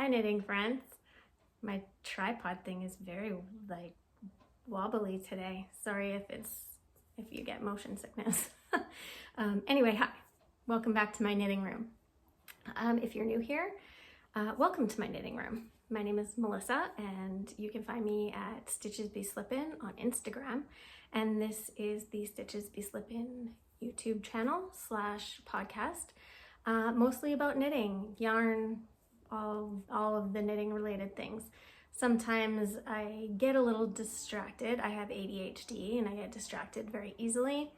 knitting friends. My tripod thing is very like wobbly today. Sorry if you get motion sickness. Anyway, hi, welcome back to my knitting room. If you're new here, welcome to my knitting room. My name is Melissa and you can find me at Stitches Be Slippin on Instagram. And this is the Stitches Be Slippin YouTube channel / podcast, mostly about knitting, yarn, all of the knitting related things. Sometimes I get a little distracted. I have ADHD and I get distracted very easily.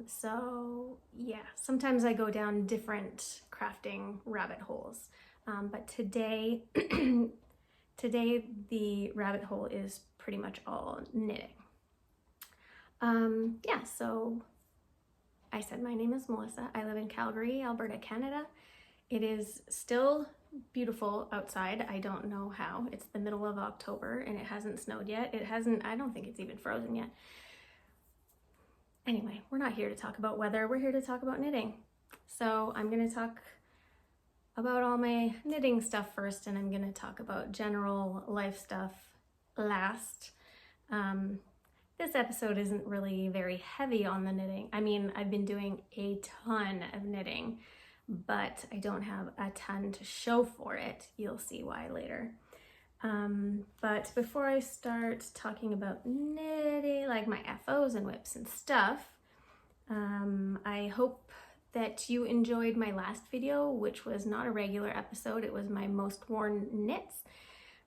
So yeah, sometimes I go down different crafting rabbit holes. But today, the rabbit hole is pretty much all knitting. Yeah, so I said my name is Melissa. I live in Calgary, Alberta, Canada. It is still beautiful outside. I don't know how. It's the middle of October and it hasn't snowed yet. I don't think it's even frozen yet. Anyway, we're not here to talk about weather. We're here to talk about knitting. So I'm going to talk about all my knitting stuff first, and I'm going to talk about general life stuff last. This episode isn't really very heavy on the knitting. I mean, I've been doing a ton of knitting, but I don't have a ton to show for it. You'll see why later. But before I start talking about knitting, like my FOs and whips and stuff, I hope that you enjoyed my last video, which was not a regular episode. It was my most worn knits,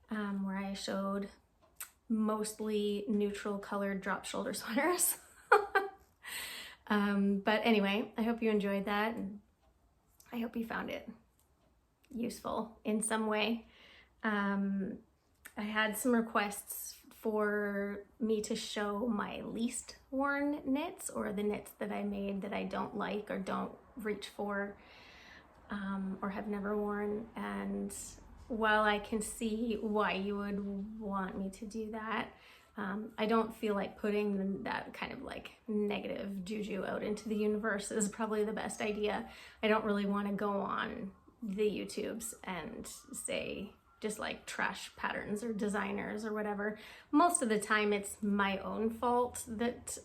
where I showed mostly neutral colored drop shoulder sweaters. But anyway, I hope you enjoyed that, and I hope you found it useful in some way. I had some requests for me to show my least worn knits, or the knits that I made that I don't like or don't reach for, or have never worn. And while I can see why you would want me to do that, I don't feel like putting that kind of like negative juju out into the universe is probably the best idea. I don't really want to go on the YouTubes and say just like trash patterns or designers or whatever. Most of the time it's my own fault that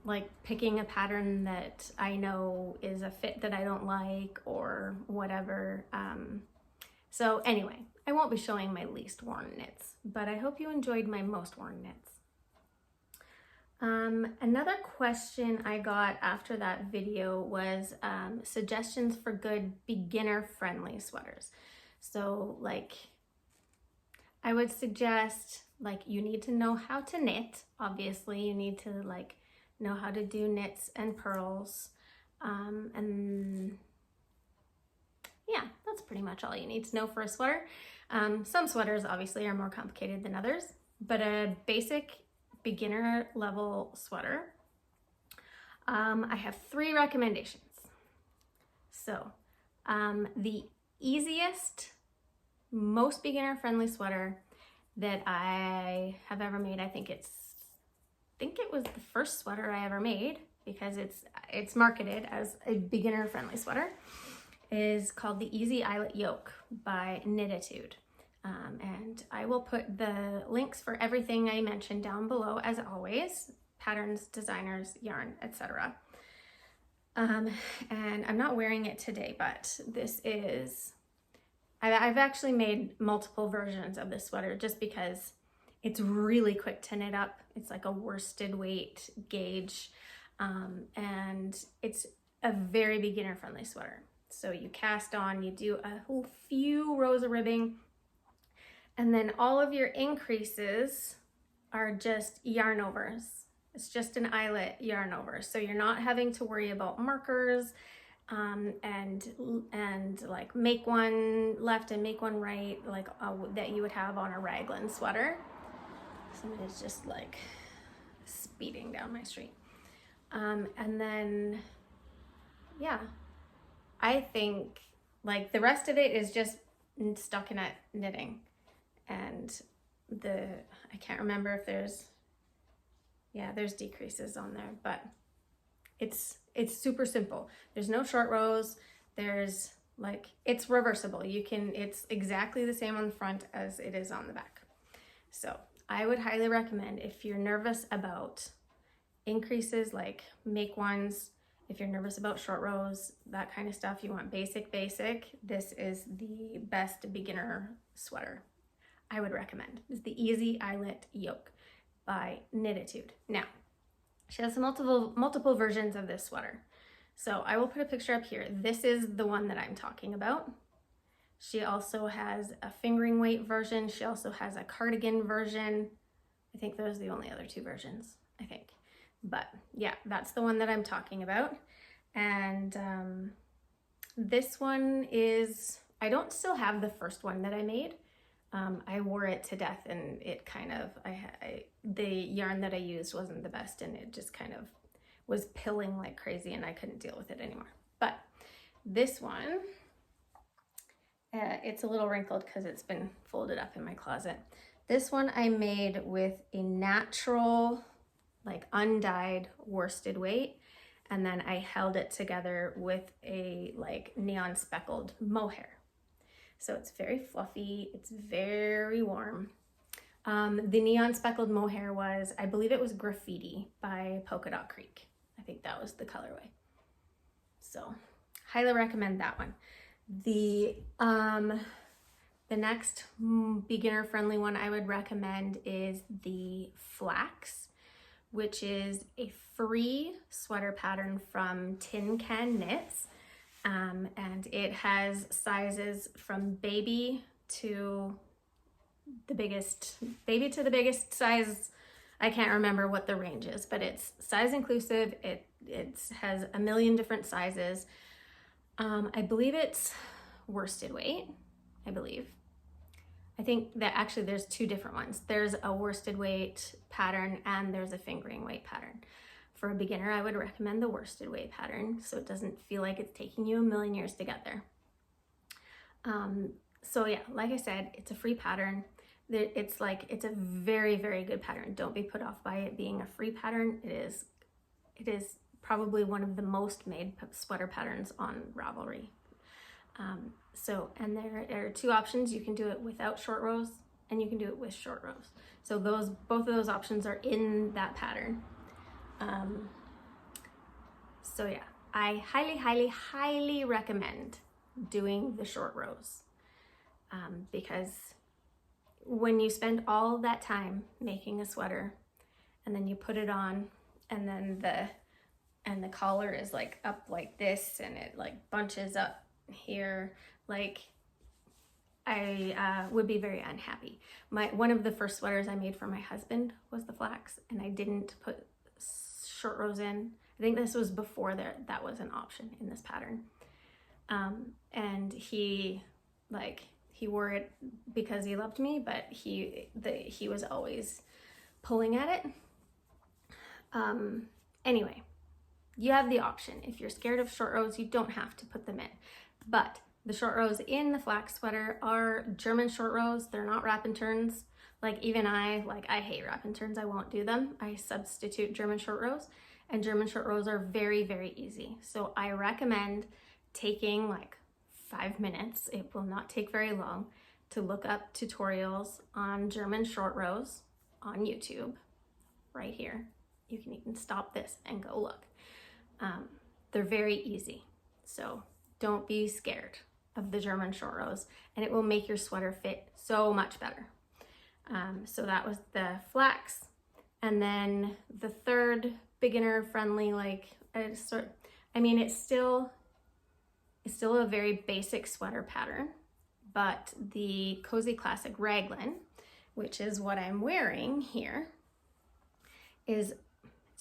like picking a pattern that I know is a fit that I don't like or whatever. So anyway, I won't be showing my least worn knits, but I hope you enjoyed my most worn knits. Another question I got after that video was suggestions for good beginner friendly sweaters. So like, I would suggest, like, you need to know how to knit. Obviously you need to like know how to do knits and purls, and yeah, that's pretty much all you need to know for a sweater. Some sweaters obviously are more complicated than others, but a basic beginner level sweater, I have 3 recommendations. So the easiest, most beginner friendly sweater that I have ever made, I think it was the first sweater I ever made, because it's marketed as a beginner friendly sweater, is called the Easy Eyelet Yoke by Knititude. And I will put the links for everything I mentioned down below, as always: patterns, designers, yarn, etc. And I'm not wearing it today, but this is, I've actually made multiple versions of this sweater just because it's really quick to knit up. It's like a worsted weight gauge, and it's a very beginner friendly sweater. So you cast on, you do a whole few rows of ribbing, and then all of your increases are just yarn overs. It's just an eyelet yarn over. So you're not having to worry about markers, and like make one left and make one right, like that you would have on a raglan sweater. Somebody's just like speeding down my street. And then, yeah, I think like the rest of it is just stockinette knitting, and I can't remember if there's decreases on there, but it's super simple. There's no short rows. There's Like, it's reversible. It's exactly the same on the front as it is on the back. So I would highly recommend, if you're nervous about increases, like make ones, if you're nervous about short rows, that kind of stuff, you want basic, this is the best beginner sweater I would recommend. It's the Easy Eyelet Yoke by Knititude. Now, she has multiple versions of this sweater. So I will put a picture up here. This is the one that I'm talking about. She also has a fingering weight version. She also has a cardigan version. I think those are the only other two versions, I think. But yeah, that's the one that I'm talking about. And this one is, I don't still have the first one that I made. I wore it to death, and it kind of, the yarn that I used wasn't the best, and it just kind of was pilling like crazy, and I couldn't deal with it anymore. But this one, it's a little wrinkled because it's been folded up in my closet. This one I made with a natural, like undyed worsted weight, and then I held it together with a like neon speckled mohair. So it's very fluffy, it's very warm. The neon speckled mohair was, I believe it was Graffiti by Polka Dot Creek. I think that was the colorway. So highly recommend that one. The next beginner friendly one I would recommend is the Flax, which is a free sweater pattern from Tin Can Knits. And it has sizes from baby to the biggest size. I can't remember what the range is, but it's size inclusive. It has a million different sizes. I believe it's worsted weight, I think that actually there's two different ones. There's a worsted weight pattern and there's a fingering weight pattern. For a beginner, I would recommend the worsted weight pattern so it doesn't feel like it's taking you a million years to get there. So yeah, like I said, it's a free pattern. It's a very, very good pattern. Don't be put off by it being a free pattern. It is probably one of the most made sweater patterns on Ravelry. And there are two options. You can do it without short rows and you can do it with short rows. So both of those options are in that pattern. So yeah, I highly recommend doing the short rows, because when you spend all that time making a sweater and then you put it on and then the collar is like up like this and it like bunches up here, like I would be very unhappy. One of the first sweaters I made for my husband was the Flax, and I didn't put short rows in. I think this was before that was an option in this pattern. And he wore it because he loved me, but he was always pulling at it. Anyway, you have the option. If you're scared of short rows, you don't have to put them in. But the short rows in the Flax sweater are German short rows. They're not wrap and turns. Like even I hate wrap and turns. I won't do them. I substitute German short rows, and German short rows are very, very easy. So I recommend taking like 5 minutes. It will not take very long to look up tutorials on German short rows on YouTube right here. You can even stop this and go look. They're very easy. So don't be scared of the German short rows, and it will make your sweater fit so much better. So that was the Flax. And then the third beginner friendly, it's still a very basic sweater pattern, but the Cozy Classic Raglan, which is what I'm wearing here, it's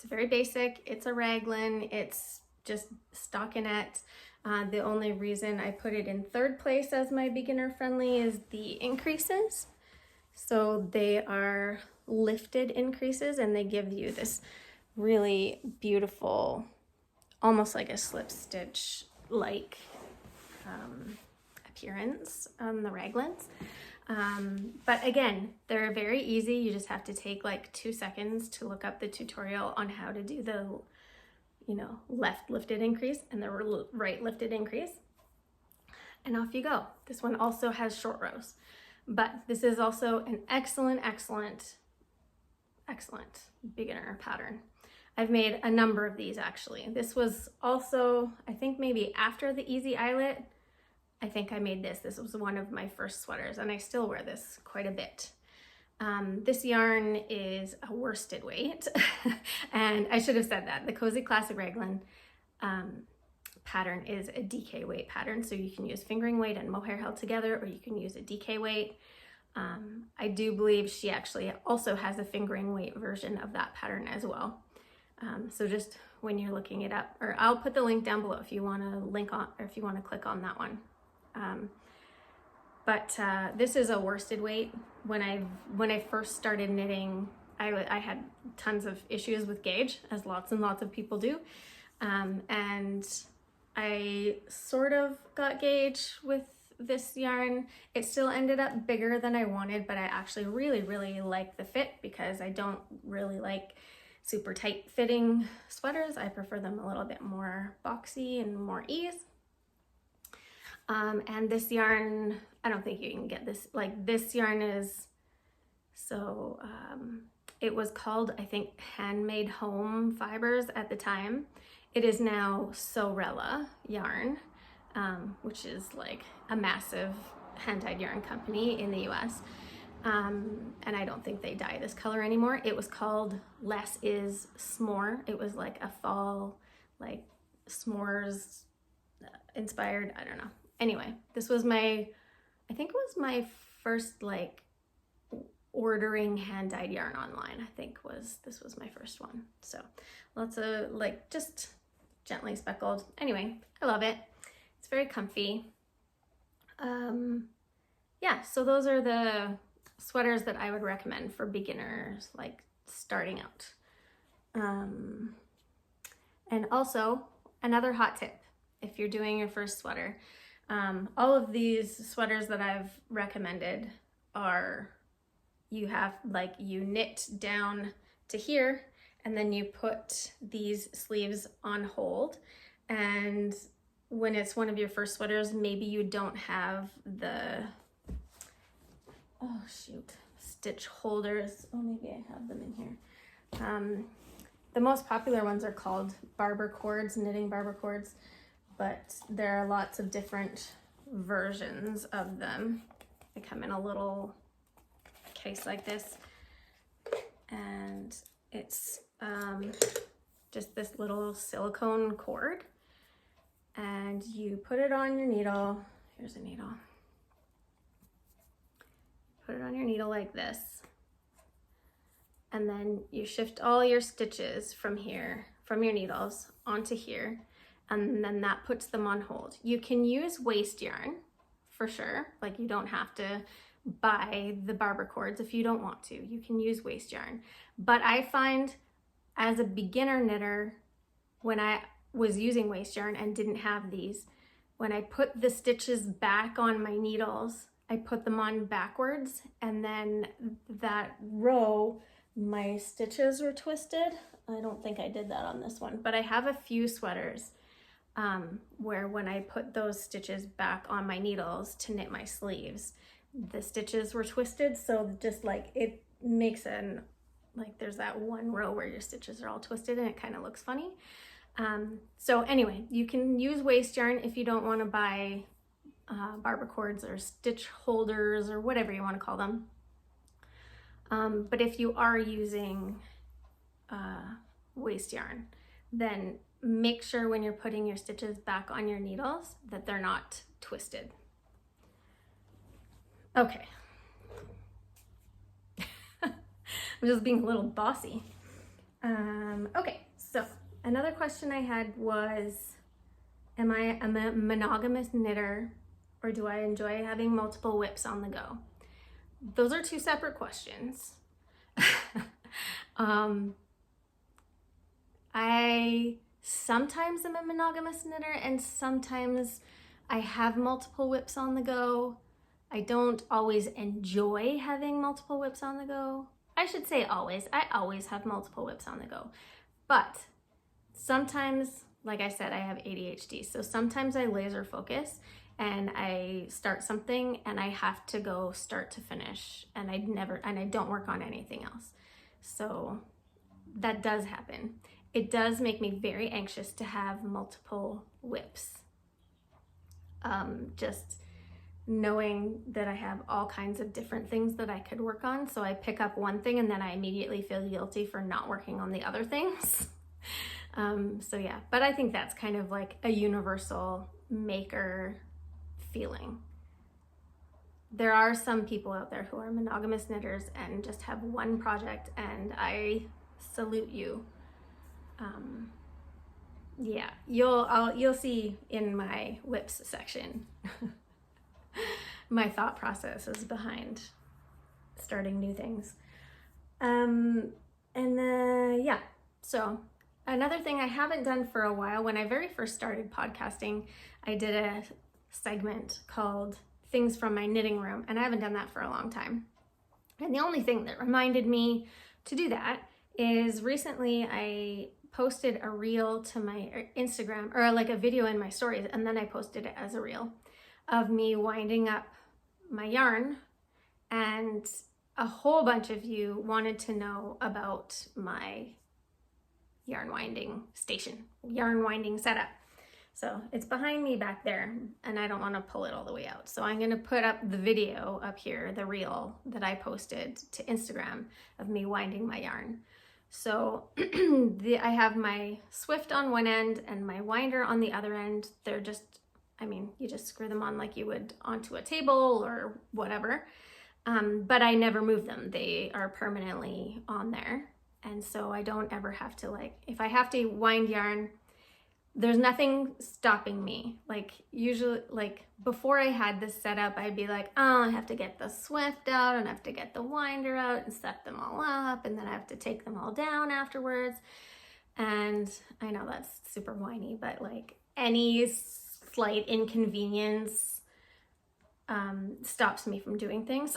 very basic. It's a raglan. It's just stockinette. The only reason I put it in third place as my beginner friendly is the increases. So they are lifted increases, and they give you this really beautiful, almost like a slip stitch like appearance on the raglans. But again, they're very easy. You just have to take like 2 seconds to look up the tutorial on how to do the, left lifted increase and the right lifted increase. and off you go. This one also has short rows, but this is also an excellent beginner pattern. I've made a number of these actually. This was also, I think maybe after the easy eyelet, I think I made this. This was one of my first sweaters, and I still wear this quite a bit. This yarn is a worsted weight, and I should have said that. The Cozy Classic Raglan pattern is a DK weight pattern, so you can use fingering weight and mohair held together, or you can use a DK weight. I do believe she actually also has a fingering weight version of that pattern as well. So just when you're looking it up, or I'll put the link down below if you want to link on, or if you want to click on that one. But this is a worsted weight. When I first started knitting, I had tons of issues with gauge, as lots and lots of people do. And I sort of got gauge with this yarn. It still ended up bigger than I wanted, but I actually really like the fit, because I don't really like super tight fitting sweaters. I prefer them a little bit more boxy and more ease. And this yarn, I don't think you can get this, like this yarn is, so it was called, I think, Handmade Home Fibers at the time. It is now Sorella yarn, which is like a massive hand-dyed yarn company in the US. And I don't think they dye this color anymore. It was called Less Is S'more. It was like a fall, like s'mores inspired, I don't know. Anyway, this was my, I think it was my first like ordering hand-dyed yarn online. I think this was my first one. So lots of like just gently speckled. Anyway, I love it. It's very comfy. Yeah, so those are the sweaters that I would recommend for beginners, like starting out. And also another hot tip, if you're doing your first sweater, all of these sweaters that I've recommended are, you knit down to here, and then you put these sleeves on hold. And when it's one of your first sweaters, maybe you don't have the, oh shoot, stitch holders. Oh, maybe I have them in here. The most popular ones are called barber cords, knitting barber cords, but there are lots of different versions of them. They come in a little case like this, and it's just this little silicone cord, and you put it on your needle. Here's a needle. Put it on your needle like this, and then you shift all your stitches from here, from your needles onto here, and then that puts them on hold. You can use waste yarn for sure. Like, you don't have to buy the barber cords if you don't want to. You can use waste yarn. But I find as a beginner knitter, when I was using waste yarn and didn't have these, when I put the stitches back on my needles, I put them on backwards, and then that row, my stitches were twisted. I don't think I did that on this one, but I have a few sweaters where when I put those stitches back on my needles to knit my sleeves, the stitches were twisted. So just like it makes like there's that one row where your stitches are all twisted and it kind of looks funny. So anyway, you can use waste yarn if you don't want to buy barber cords or stitch holders or whatever you want to call them. But if you are using waste yarn, then make sure when you're putting your stitches back on your needles that they're not twisted. Okay. I'm just being a little bossy. Okay, so another question I had was, am I a monogamous knitter, or do I enjoy having multiple whips on the go? Those are two separate questions. I sometimes am a monogamous knitter, and sometimes I have multiple whips on the go. I don't always enjoy having multiple whips on the go. I should say always. I always have multiple whips on the go. But sometimes, like I said, I have ADHD, so sometimes I laser focus and I start something and I have to go start to finish, and I don't work on anything else. So that does happen. It does make me very anxious to have multiple whips. Just knowing that I have all kinds of different things that I could work on. So I pick up one thing and then I immediately feel guilty for not working on the other things. So yeah, but I think that's kind of like a universal maker feeling. There are some people out there who are monogamous knitters and just have one project, and I salute you. Yeah, you'll see in my whips section my thought processes behind starting new things. Yeah, so another thing I haven't done for a while, when I very first started podcasting, I did a segment called Things from My Knitting Room, and I haven't done that for a long time. And the only thing that reminded me to do that is recently I posted a reel to my Instagram, or like a video in my stories, and then I posted it as a reel of me winding up my yarn, and a whole bunch of you wanted to know about my yarn winding station, yarn winding setup. So it's behind me back there, and I don't want to pull it all the way out. So I'm going to put up the video up here, the reel that I posted to Instagram of me winding my yarn. So I have my Swift on one end and my winder on the other end. They're just, you just screw them on like you would onto a table or whatever. But I never move them. They are permanently on there. And so I don't ever have to, if I have to wind yarn, there's nothing stopping me. Usually, before I had this set up, I'd be like, oh, I have to get the Swift out and I have to get the winder out and set them all up, and then I have to take them all down afterwards. And I know that's super whiny, but any slight inconvenience stops me from doing things.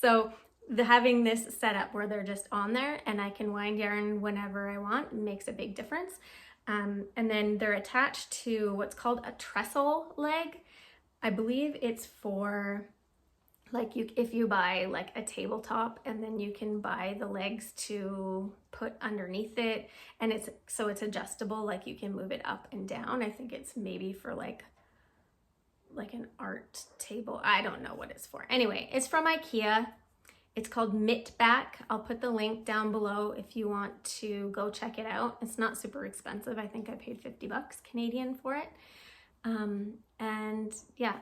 So having this set up where they're just on there and I can wind yarn whenever I want makes a big difference. And then they're attached to what's called a trestle leg. I believe it's for if you buy a tabletop, and then you can buy the legs to put underneath it, and it's adjustable, you can move it up and down. I think it's maybe for like an art table. I don't know what it's for. Anyway, it's from IKEA. It's called Mitt Back. I'll put the link down below if you want to go check it out. It's not super expensive. I think I paid 50 bucks Canadian for it. And yeah,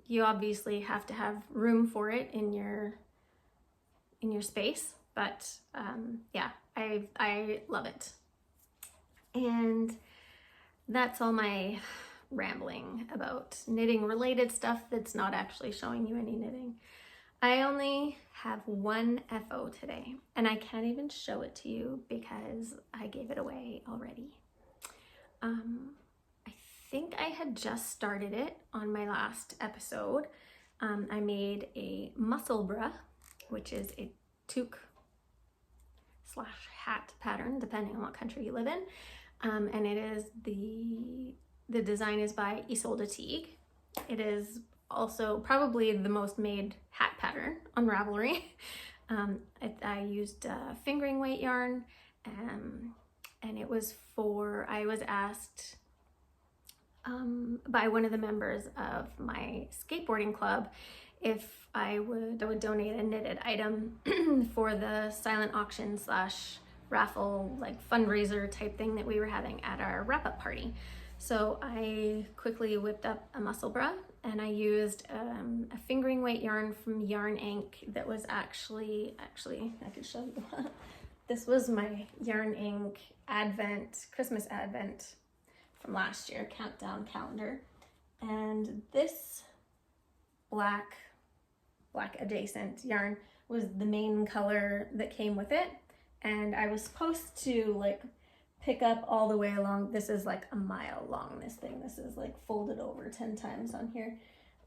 you obviously have to have room for it in your space, but yeah, I love it. And that's all my rambling about knitting related stuff that's not actually showing you any knitting. I only have one FO today, and I can't even show it to you because I gave it away already. I think I had just started it on my last episode. I made a muscle bra, which is a toque / hat pattern, depending on what country you live in. And it is the design is by Isolde Teague. It is also probably the most made hat pattern on Ravelry. I used fingering weight yarn, and it was I was asked by one of the members of my skateboarding club if I would donate a knitted item for the silent auction / raffle fundraiser type thing that we were having at our wrap-up party. So I quickly whipped up a muscle bra, and I used a fingering weight yarn from Yarn Inc. that was actually I could show you. This was my Yarn Inc. Christmas Advent from last year, countdown calendar. And this black adjacent yarn was the main color that came with it. And I was supposed to pick up all the way along. This is a mile long, this thing. This is folded over 10 times on here.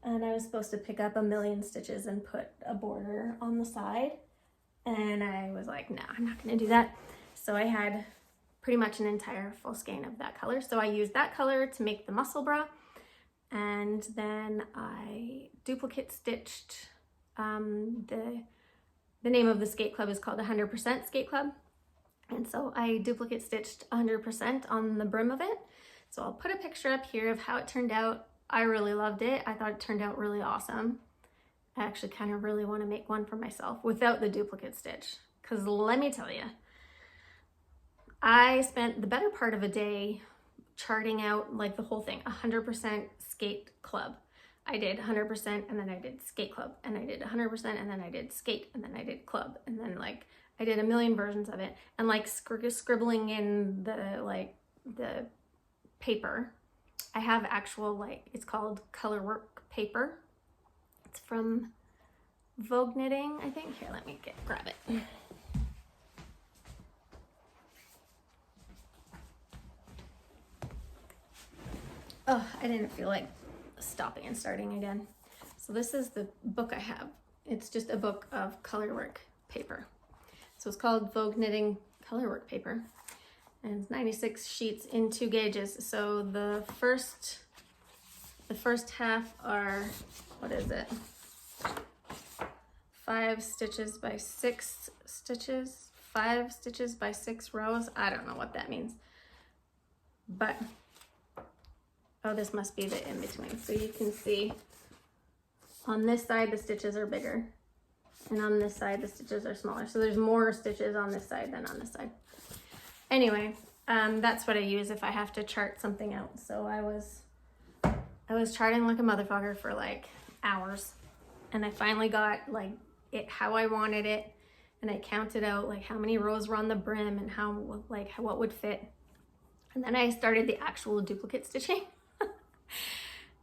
And I was supposed to pick up 1,000,000 stitches and put a border on the side. And I was like, no, I'm not gonna do that. So I had pretty much an entire full skein of that color. So I used that color to make the muscle bra. and then I duplicate stitched, the name of the skate club is called 100% Skate Club. And so I duplicate stitched 100% on the brim of it. So I'll put a picture up here of how it turned out. I really loved it. I thought it turned out really awesome. I actually kind of really want to make one for myself without the duplicate stitch. Because let me tell you, I spent the better part of a day charting out like the whole thing, 100% skate club. I did 100% and then I did skate club, and I did 100% and then I did skate, and then I did club, and then like I did a million versions of it, and like scribbling in the paper. I have actual, like, it's called color work paper. It's from Vogue Knitting, I think. Here, let me grab it. Oh, I didn't feel like stopping and starting again. So this is the book I have. It's just a book of color work paper. So it's called Vogue Knitting Color Work Paper. And it's 96 sheets in 2 gauges. So the first half are, what is it? 5 stitches by 6 stitches, 5 stitches by 6 rows. I don't know what that means. But, oh, this must be the in-between. So you can see on this side, the stitches are bigger. And on this side, the stitches are smaller. So there's more stitches on this side than on this side. Anyway, that's what I use if I have to chart something out. So I was charting like a motherfucker for like hours. And I finally got like it how I wanted it. And I counted out like how many rows were on the brim and what would fit. And then I started the actual duplicate stitching.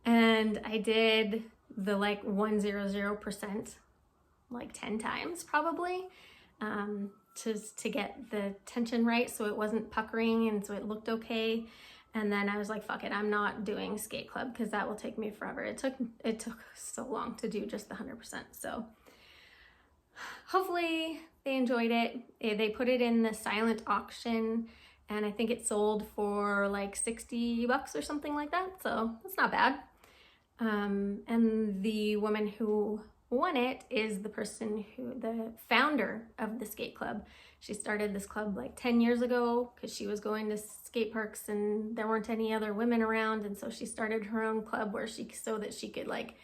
And I did the like 100% like 10 times probably, to get the tension right so it wasn't puckering and so it looked okay. And then I was like, fuck it, I'm not doing skate club because that will take me forever. It took so long to do just the 100%. So hopefully they enjoyed it. They put it in the silent auction, and I think it sold for like $60 or something like that. So that's not bad. And the woman who won it is the founder of the skate club. She started this club like 10 years ago because she was going to skate parks and there weren't any other women around. And so she started her own club so that she could like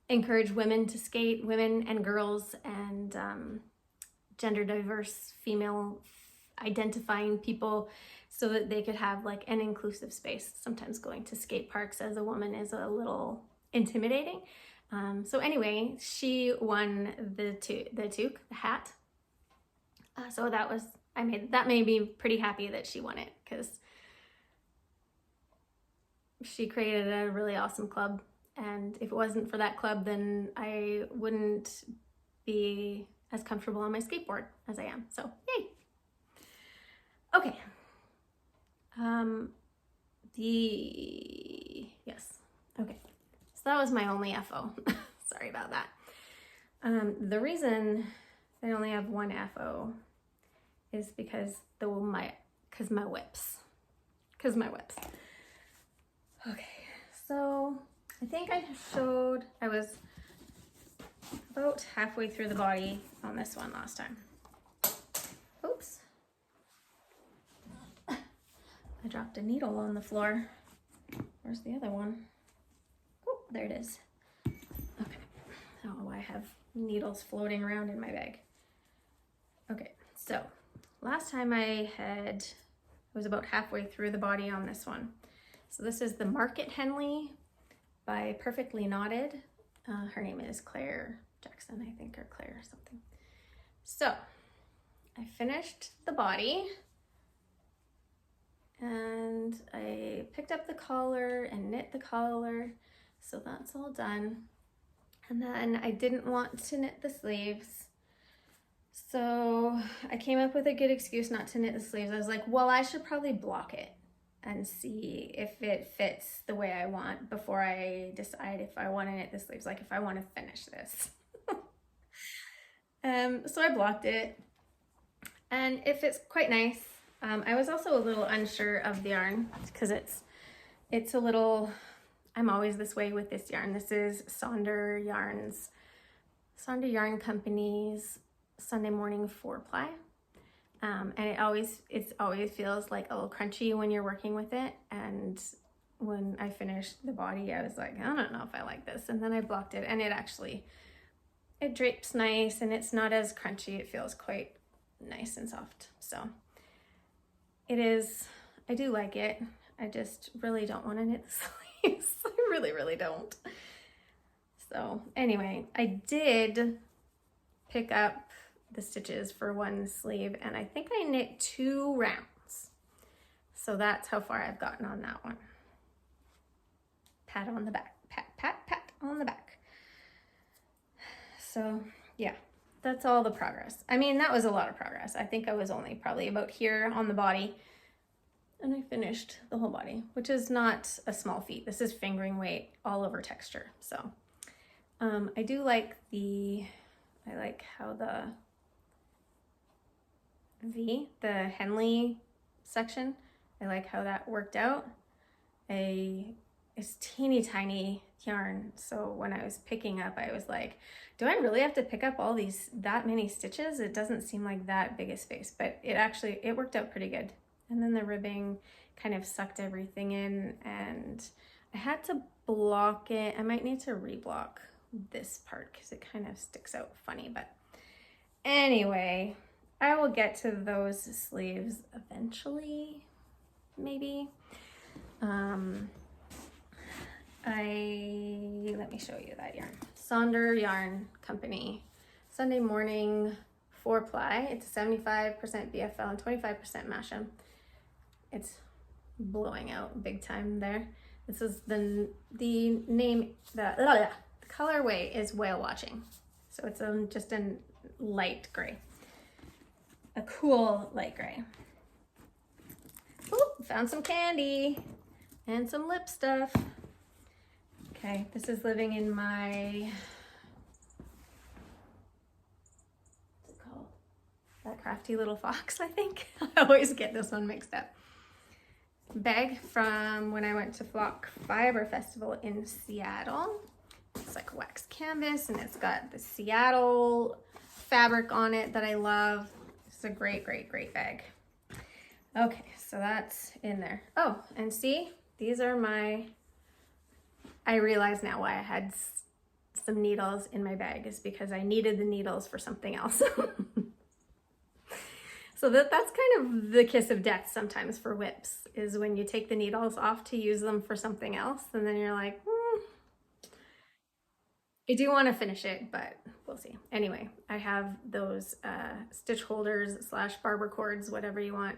encourage women to skate, women and girls, and gender diverse, female identifying people, so that they could have like an inclusive space. Sometimes going to skate parks as a woman is a little intimidating. So anyway, she won the toque, the hat. So that made me pretty happy that she won it, because she created a really awesome club. And if it wasn't for that club, then I wouldn't be as comfortable on my skateboard as I am. So yay. Okay. Yes. Okay. So that was my only FO. Sorry about that. The reason I only have one FO is because my whips. Okay. So I think I was about halfway through the body on this one last time. Oops. I dropped a needle on the floor. Where's the other one? Oh, there it is. Okay. I don't know why I have needles floating around in my bag. Okay, so last time I was about halfway through the body on this one. So this is the Market Henley by Perfectly Knotted. Her name is Claire Jackson, I think, or Claire or something. So I finished the body, and I picked up the collar and knit the collar, so that's all done. And then I didn't want to knit the sleeves, so I came up with a good excuse not to knit the sleeves. I was like, well, I should probably block it and see if it fits the way I want before I decide if I want to knit the sleeves, like if I want to finish this. So I blocked it, and it fits quite nice. I was also a little unsure of the yarn because it's a little, I'm always this way with this yarn. This is Sonder Yarn Company's Sunday Morning 4-ply. And it always feels like a little crunchy when you're working with it. And when I finished the body, I was like, I don't know if I like this. And then I blocked it, and it drapes nice, and it's not as crunchy. It feels quite nice and soft. So it is, I do like it. I just really don't want to knit the sleeves. I really, really don't. So anyway, I did pick up the stitches for one sleeve, and I think I knit 2 rounds. So that's how far I've gotten on that one. Pat on the back, pat, pat, pat on the back. So yeah, that's all the progress. I mean, that was a lot of progress. I think I was only probably about here on the body, and I finished the whole body, which is not a small feat. This is fingering weight all over texture. So I do like I like how the Henley section, I like how that worked out. It's teeny tiny yarn. So when I was picking up, I was like, do I really have to pick up that many stitches? It doesn't seem like that big a space, but it worked out pretty good. And then the ribbing kind of sucked everything in, and I had to block it. I might need to reblock this part because it kind of sticks out funny, but anyway, I will get to those sleeves eventually, maybe. Let me show you that yarn. Sonder Yarn Company, Sunday Morning 4-ply. It's 75% BFL and 25% Masha. It's blowing out big time there. This is the name, the colorway is Whale Watching. So it's just a light gray, a cool light gray. Oh, found some candy and some lip stuff. Okay, this is living in my, what's it called? That Crafty Little Fox, I think. I always get this one mixed up. Bag from when I went to Flock Fiber Festival in Seattle. It's like wax canvas, and it's got the Seattle fabric on it that I love. It's a great, great, great bag. Okay, so that's in there. Oh, and see, these are I realize now why I had some needles in my bag is because I needed the needles for something else. So that's kind of the kiss of death sometimes for whips, is when you take the needles off to use them for something else, and then you're like, I do want to finish it, but we'll see. Anyway, I have those stitch holders / barber cords, whatever you want,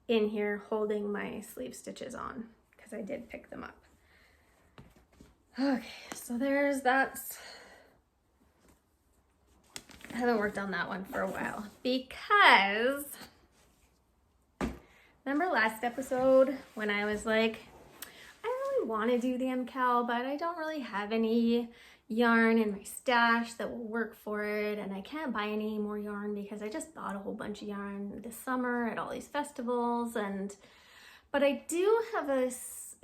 in here holding my sleeve stitches on, because I did pick them up. Okay, so I haven't worked on that one for a while because remember last episode when I was like, I really want to do the MKAL, but I don't really have any yarn in my stash that will work for it, and I can't buy any more yarn because I just bought a whole bunch of yarn this summer at all these festivals, but I do have a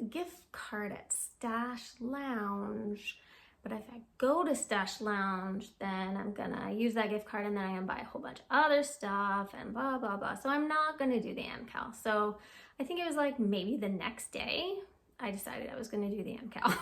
gift card at Stash Lounge. But if I go to Stash Lounge, then I'm gonna use that gift card, and then I'm gonna buy a whole bunch of other stuff and blah, blah, blah. So I'm not gonna do the MKAL. So I think it was like maybe the next day, I decided I was gonna do the MKAL.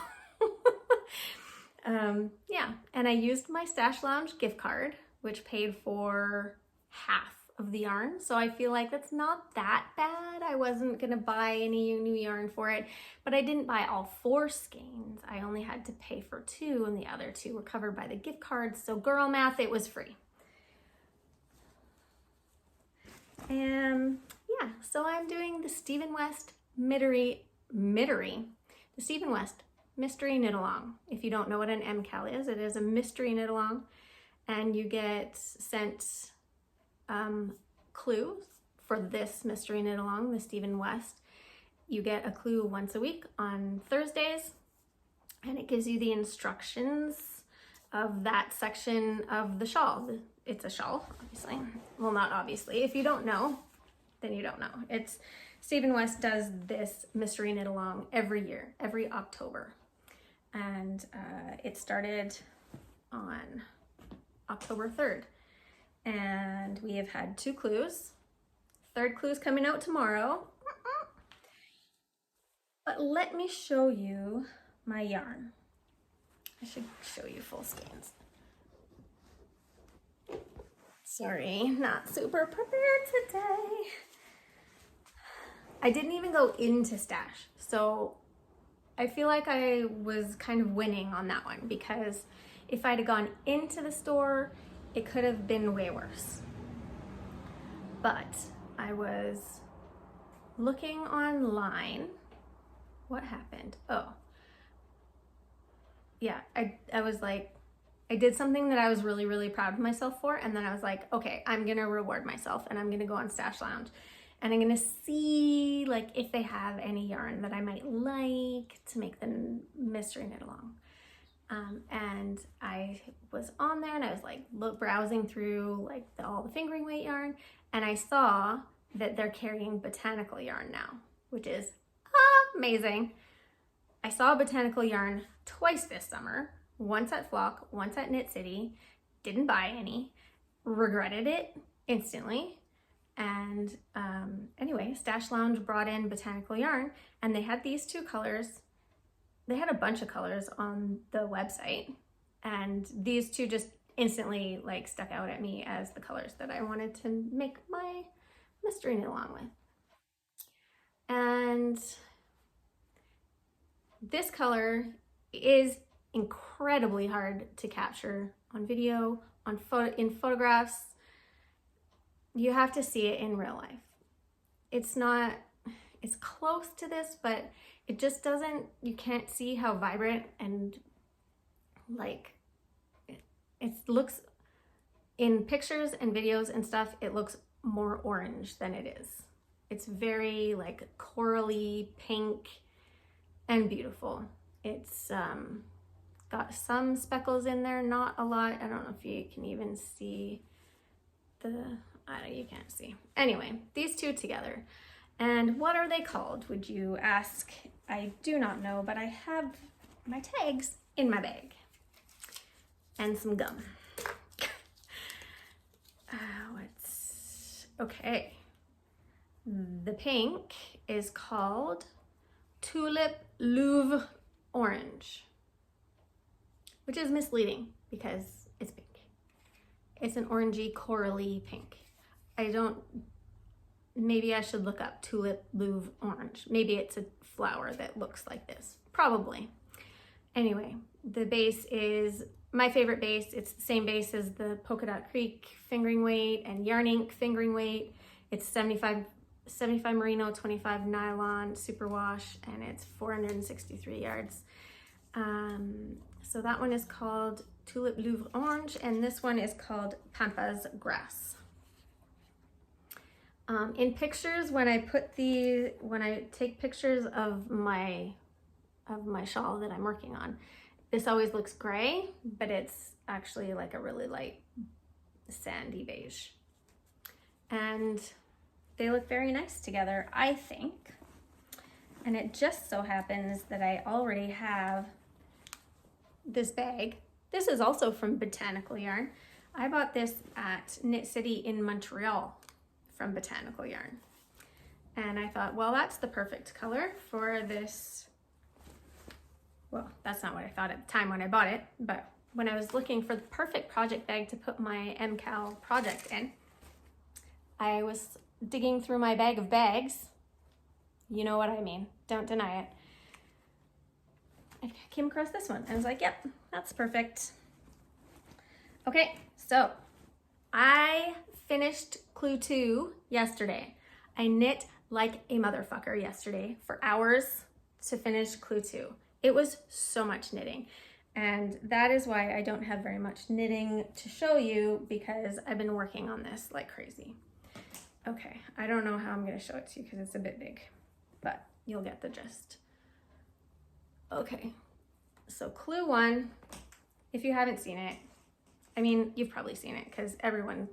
Yeah, and I used my Stash Lounge gift card, which paid for half of the yarn. So I feel like that's not that bad. I wasn't gonna buy any new yarn for it, but I didn't buy all 4 skeins. I only had to pay for 2, and the other 2 were covered by the gift card. So girl math, it was free. And yeah, so I'm doing the Stephen West the Stephen West mystery knit along. If you don't know what an MKAL is, it is a mystery knit along, and you get sent clues for this mystery knit along, the Stephen West. You get a clue once a week on Thursdays, and it gives you the instructions of that section of the shawl. It's a shawl, obviously. Well, not obviously. If you don't know, then you don't know. Stephen West does this mystery knit along every year, every October. and it started on October 3rd. And we have had 2 clues. Third clue's coming out tomorrow. But let me show you my yarn. I should show you full skeins. Sorry, not super prepared today. I didn't even go into stash, so I feel like I was kind of winning on that one, because if I'd have gone into the store, it could have been way worse. But I was looking online. What happened? Oh, yeah, I was like, I did something that I was really, really proud of myself for, and then I was like, okay, I'm gonna reward myself, and I'm gonna go on Stash Lounge, and I'm gonna see like if they have any yarn that I might like to make the mystery knit along. And I was on there, and I was like browsing through like all the fingering weight yarn, and I saw that they're carrying botanical yarn now, which is amazing. I saw botanical yarn twice this summer, once at Flock, once at Knit City, didn't buy any, regretted it instantly. And anyway, Stash Lounge brought in botanical yarn, and they had these 2 colors. They had a bunch of colors on the website, and these 2 just instantly like stuck out at me as the colors that I wanted to make my mystery knit along with. And this color is incredibly hard to capture on video, in photographs. You have to see it in real life. It's close to this, but it just doesn't, you can't see how vibrant and like it looks in pictures and videos and stuff. It looks more orange than it is. It's very like corally pink and beautiful. It's got some speckles in there, not a lot. I don't know if you can even see you can't see. Anyway, these 2 together. And what are they called, would you ask? I do not know, but I have my tags in my bag and some gum. Okay. The pink is called Tulip Louvre Orange, which is misleading because it's pink. It's an orangey corally pink. Maybe I should look up Tulip Louvre Orange. Maybe it's a flower that looks like this, probably. Anyway, the base is my favorite base. It's the same base as the Polka Dot Creek fingering weight and Yarn Ink fingering weight. It's 75 merino, 25 nylon superwash, and it's 463 yards. So that one is called Tulip Louvre Orange, and this one is called Pampas Grass. In pictures, when I take pictures of my shawl that I'm working on, this always looks gray, but it's actually like a really light sandy beige. And they look very nice together, I think. And it just so happens that I already have this bag. This is also from Botanical Yarn. I bought this at Knit City in Montreal from Botanical Yarn. And I thought, well, that's the perfect color for this. Well, that's not what I thought at the time when I bought it, but when I was looking for the perfect project bag to put my MKAL project in, I was digging through my bag of bags. You know what I mean, don't deny it. I came across this one and I was like, yep, that's perfect. Okay, so I finished Clue 2 yesterday. I knit like a motherfucker yesterday for hours to finish Clue 2. It was so much knitting. And that is why I don't have very much knitting to show you, because I've been working on this like crazy. Okay, I don't know how I'm gonna show it to you because it's a bit big, but you'll get the gist. Okay, so Clue 1, if you haven't seen it, I mean, you've probably seen it because not everyone,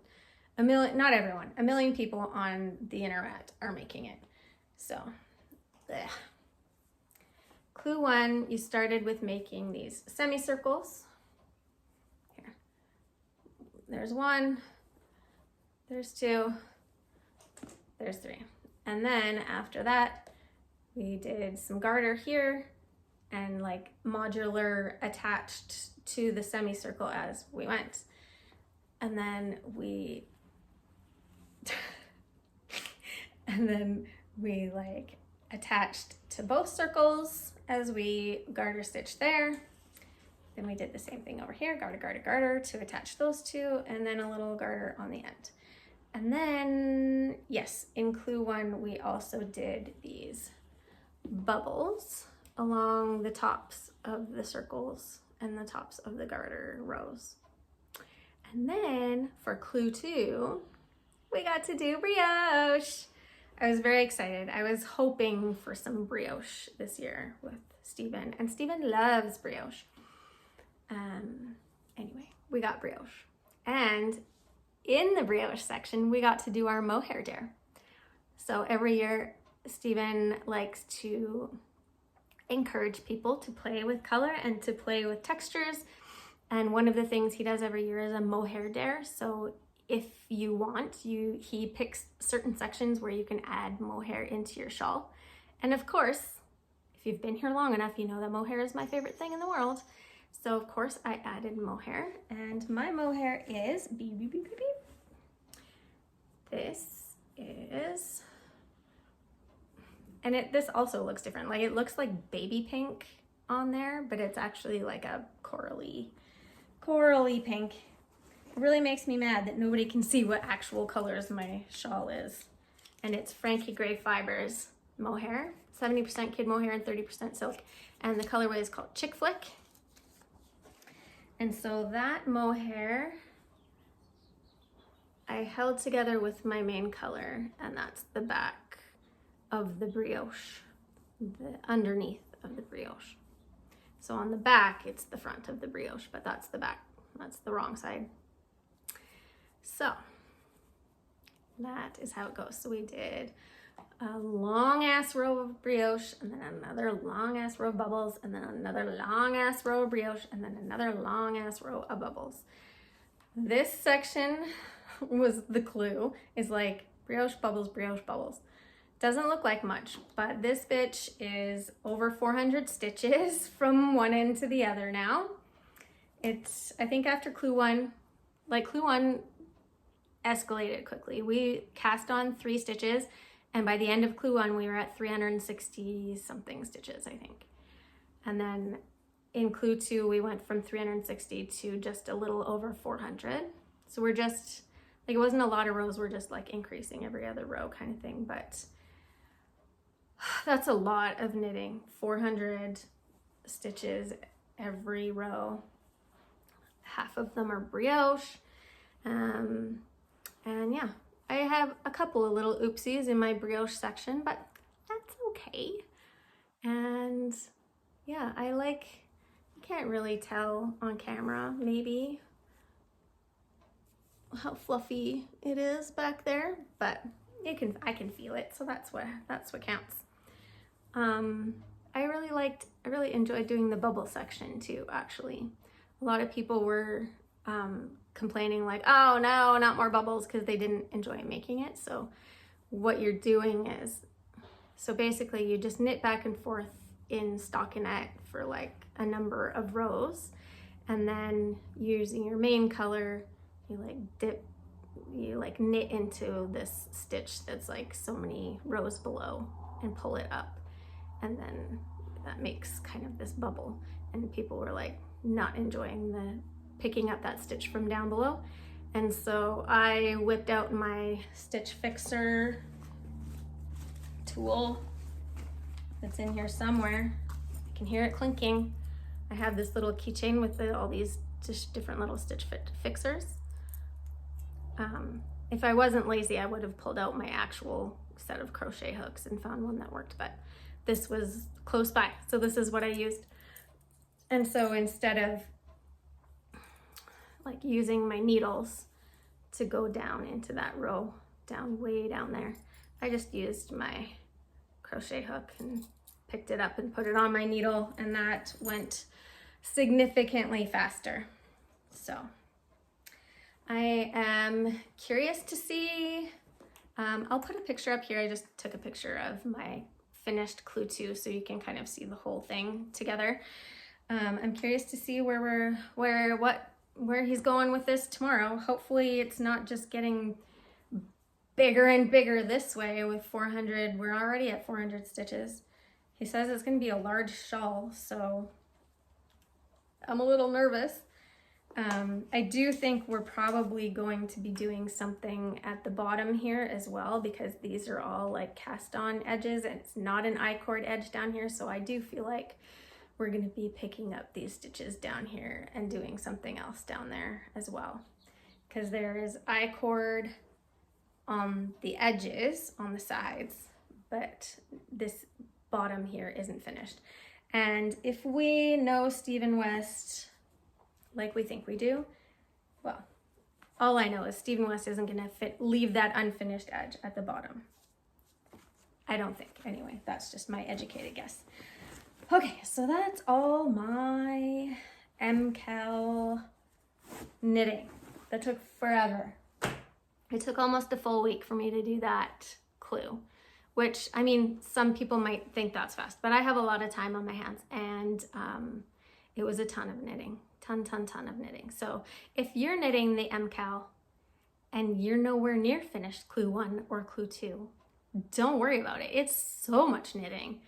a million people on the internet are making it. So, bleh. clue 1, you started with making these semicircles. Here, there's 1, there's 2, there's 3. And then after that, we did some garter here and like modular attached to the semicircle as we went. And then we like attached to both circles as we garter stitched there. Then we did the same thing over here, garter, garter, garter to attach those two, and then a little garter on the end. And then, yes, in clue 1, we also did these bubbles along the tops of the circles and the tops of the garter rows. And then for clue 2, we got to do brioche. I was very excited. I was hoping for some brioche this year with Steven, and Steven loves brioche. Anyway, we got brioche. And in the brioche section, we got to do our mohair dare. So every year, Steven likes to encourage people to play with color and to play with textures. And one of the things he does every year is a mohair dare. So if you want, he picks certain sections where you can add mohair into your shawl. And of course, if you've been here long enough, you know that mohair is my favorite thing in the world. So of course I added mohair, and my mohair is beep, beep, beep, beep, beep. This is, and this also looks different. Like it looks like baby pink on there, but it's actually like a corally pink. It really makes me mad that nobody can see what actual colors my shawl is. And it's Frankie Gray Fibers mohair, 70% kid mohair and 30% silk. And the colorway is called Chick Flick. And so that mohair I held together with my main color, and that's the back of the brioche, the underneath of the brioche. So on the back, it's the front of the brioche, but that's the back. That's the wrong side. So that is how it goes. So we did a long ass row of brioche, and then another long ass row of bubbles, and then another long ass row of brioche, and then another long ass row of bubbles. This section was the clue, is like brioche bubbles, brioche bubbles. Doesn't look like much, but this bitch is over 400 stitches from one end to the other now. It's, I think after clue 1, like clue 1 escalated quickly. We cast on 3 stitches, and by the end of clue 1, we were at 360 something stitches, I think. And then in clue 2, we went from 360 to just a little over 400. So we're just, like, it wasn't a lot of rows, we're just like increasing every other row kind of thing, but that's a lot of knitting, 400 stitches every row. Half of them are brioche. And yeah, I have a couple of little oopsies in my brioche section, but that's okay. And yeah, I can't really tell on camera maybe how fluffy it is back there, but I can feel it, so that's what counts. I really enjoyed doing the bubble section too, actually. A lot of people were complaining like, oh no, not more bubbles, because they didn't enjoy making it. So what you're doing is, so basically you just knit back and forth in stockinette for like a number of rows, and then using your main color, you knit into this stitch that's like so many rows below and pull it up, and then that makes kind of this bubble. And people were like not enjoying the picking up that stitch from down below, and so I whipped out my stitch fixer tool that's in here somewhere. I can hear it clinking. I have this little keychain with all these just different little stitch fixers. If I wasn't lazy, I would have pulled out my actual set of crochet hooks and found one that worked, but this was close by, so this is what I used. And so instead of like using my needles to go down into that row, way down there, I just used my crochet hook and picked it up and put it on my needle, and that went significantly faster. So I am curious to see, I'll put a picture up here. I just took a picture of my finished clue 2 so you can kind of see the whole thing together. I'm curious to see where he's going with this tomorrow. Hopefully it's not just getting bigger and bigger this way with 400. We're already at 400 stitches. He says it's going to be a large shawl, so I'm a little nervous. I do think we're probably going to be doing something at the bottom here as well, because these are all like cast on edges and it's not an I-cord edge down here. So I do feel like we're going to be picking up these stitches down here and doing something else down there as well, because there is I-cord on the edges on the sides, but this bottom here isn't finished. And if we know Stephen West like we think we do, well, all I know is Stephen West isn't gonna leave that unfinished edge at the bottom. I don't think, anyway. That's just my educated guess. Okay, so that's all my MKAL knitting. That took forever. It took almost a full week for me to do that clue, which, I mean, some people might think that's fast, but I have a lot of time on my hands, and it was a ton of knitting. Ton of knitting. So if you're knitting the MKAL and you're nowhere near finished clue 1 or clue 2, don't worry about it. It's so much knitting.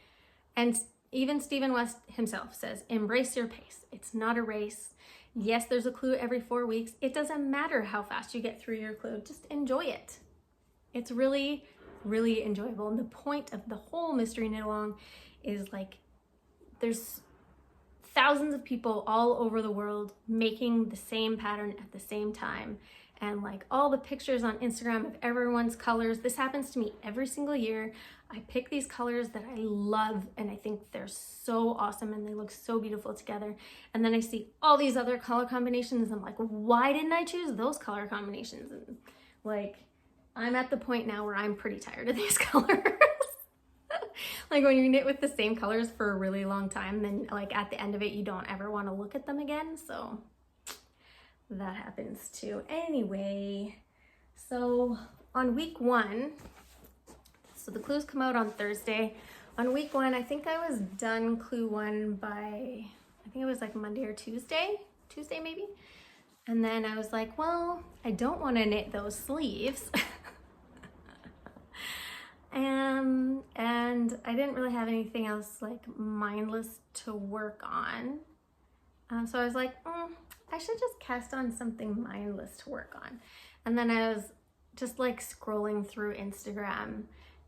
And even Stephen West himself says, embrace your pace. It's not a race. Yes, there's a clue every 4 weeks. It doesn't matter how fast you get through your clue. Just enjoy it. It's really, really enjoyable. And the point of the whole mystery knit along is like, there's thousands of people all over the world making the same pattern at the same time. And like all the pictures on Instagram of everyone's colors, this happens to me every single year. I pick these colors that I love and I think they're so awesome and they look so beautiful together. And then I see all these other color combinations and I'm like, why didn't I choose those color combinations? And like, I'm at the point now where I'm pretty tired of these colors. Like when you knit with the same colors for a really long time, then like at the end of it, you don't ever want to look at them again. So that happens too. Anyway, so on week 1, so the clues come out on Thursday. On week 1, I think I was done clue 1 by, I think it was like Monday or Tuesday maybe. And then I was like, well, I don't want to knit those sleeves. And I didn't really have anything else like mindless to work on. So I was like, I should just cast on something mindless to work on. And then I was just like scrolling through Instagram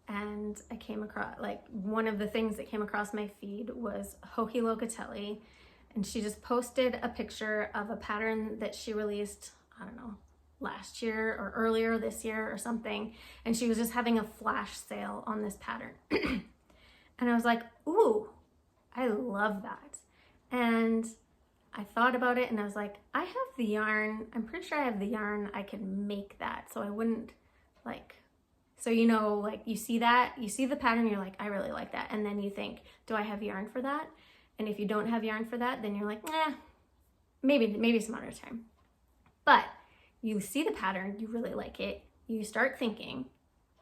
and I came across, like one of the things that came across my feed was Hohi Locatelli. And she just posted a picture of a pattern that she released, I don't know, last year or earlier this year or something, and she was just having a flash sale on this pattern. And I was like, ooh, I love that. And I thought about it and I was like, I have the yarn, I'm pretty sure I have the yarn, I could make that. So I wouldn't like, so you know, like you see that, you see the pattern, you're like, I really like that. And then you think, do I have yarn for that? And if you don't have yarn for that, then you're like, maybe some other time. But you see the pattern, you really like it, you start thinking,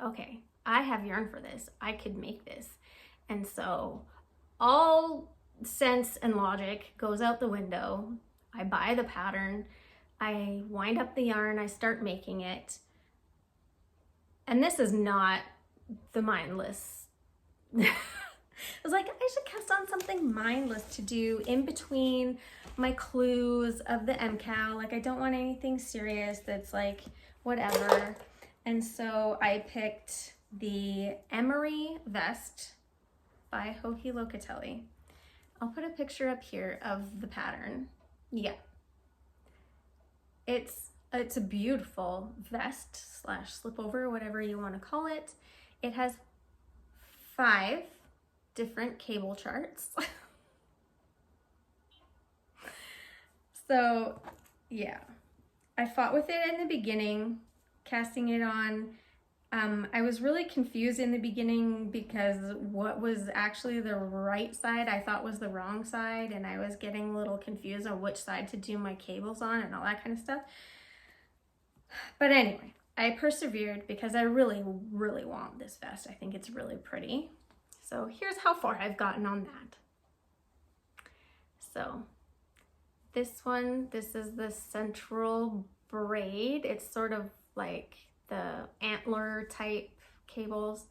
okay, I have yarn for this, I could make this. And so all sense and logic goes out the window. I buy the pattern, I wind up the yarn, I start making it. And this is not the mindless. I was like, I should cast on something mindless to do in between my clues of the MKAL. Like I don't want anything serious that's like whatever. And so I picked the Emory vest by Hohi Locatelli. I'll put a picture up here of the pattern. Yeah. It's a beautiful vest slash slipover, whatever you want to call it. It has 5 different cable charts. So yeah, I fought with it in the beginning, casting it on. I was really confused in the beginning because what was actually the right side I thought was the wrong side, and I was getting a little confused on which side to do my cables on and all that kind of stuff. But anyway, I persevered because I really, really want this vest. I think it's really pretty. So here's how far I've gotten on that. So this one, this is the central braid. It's sort of like the antler type cables.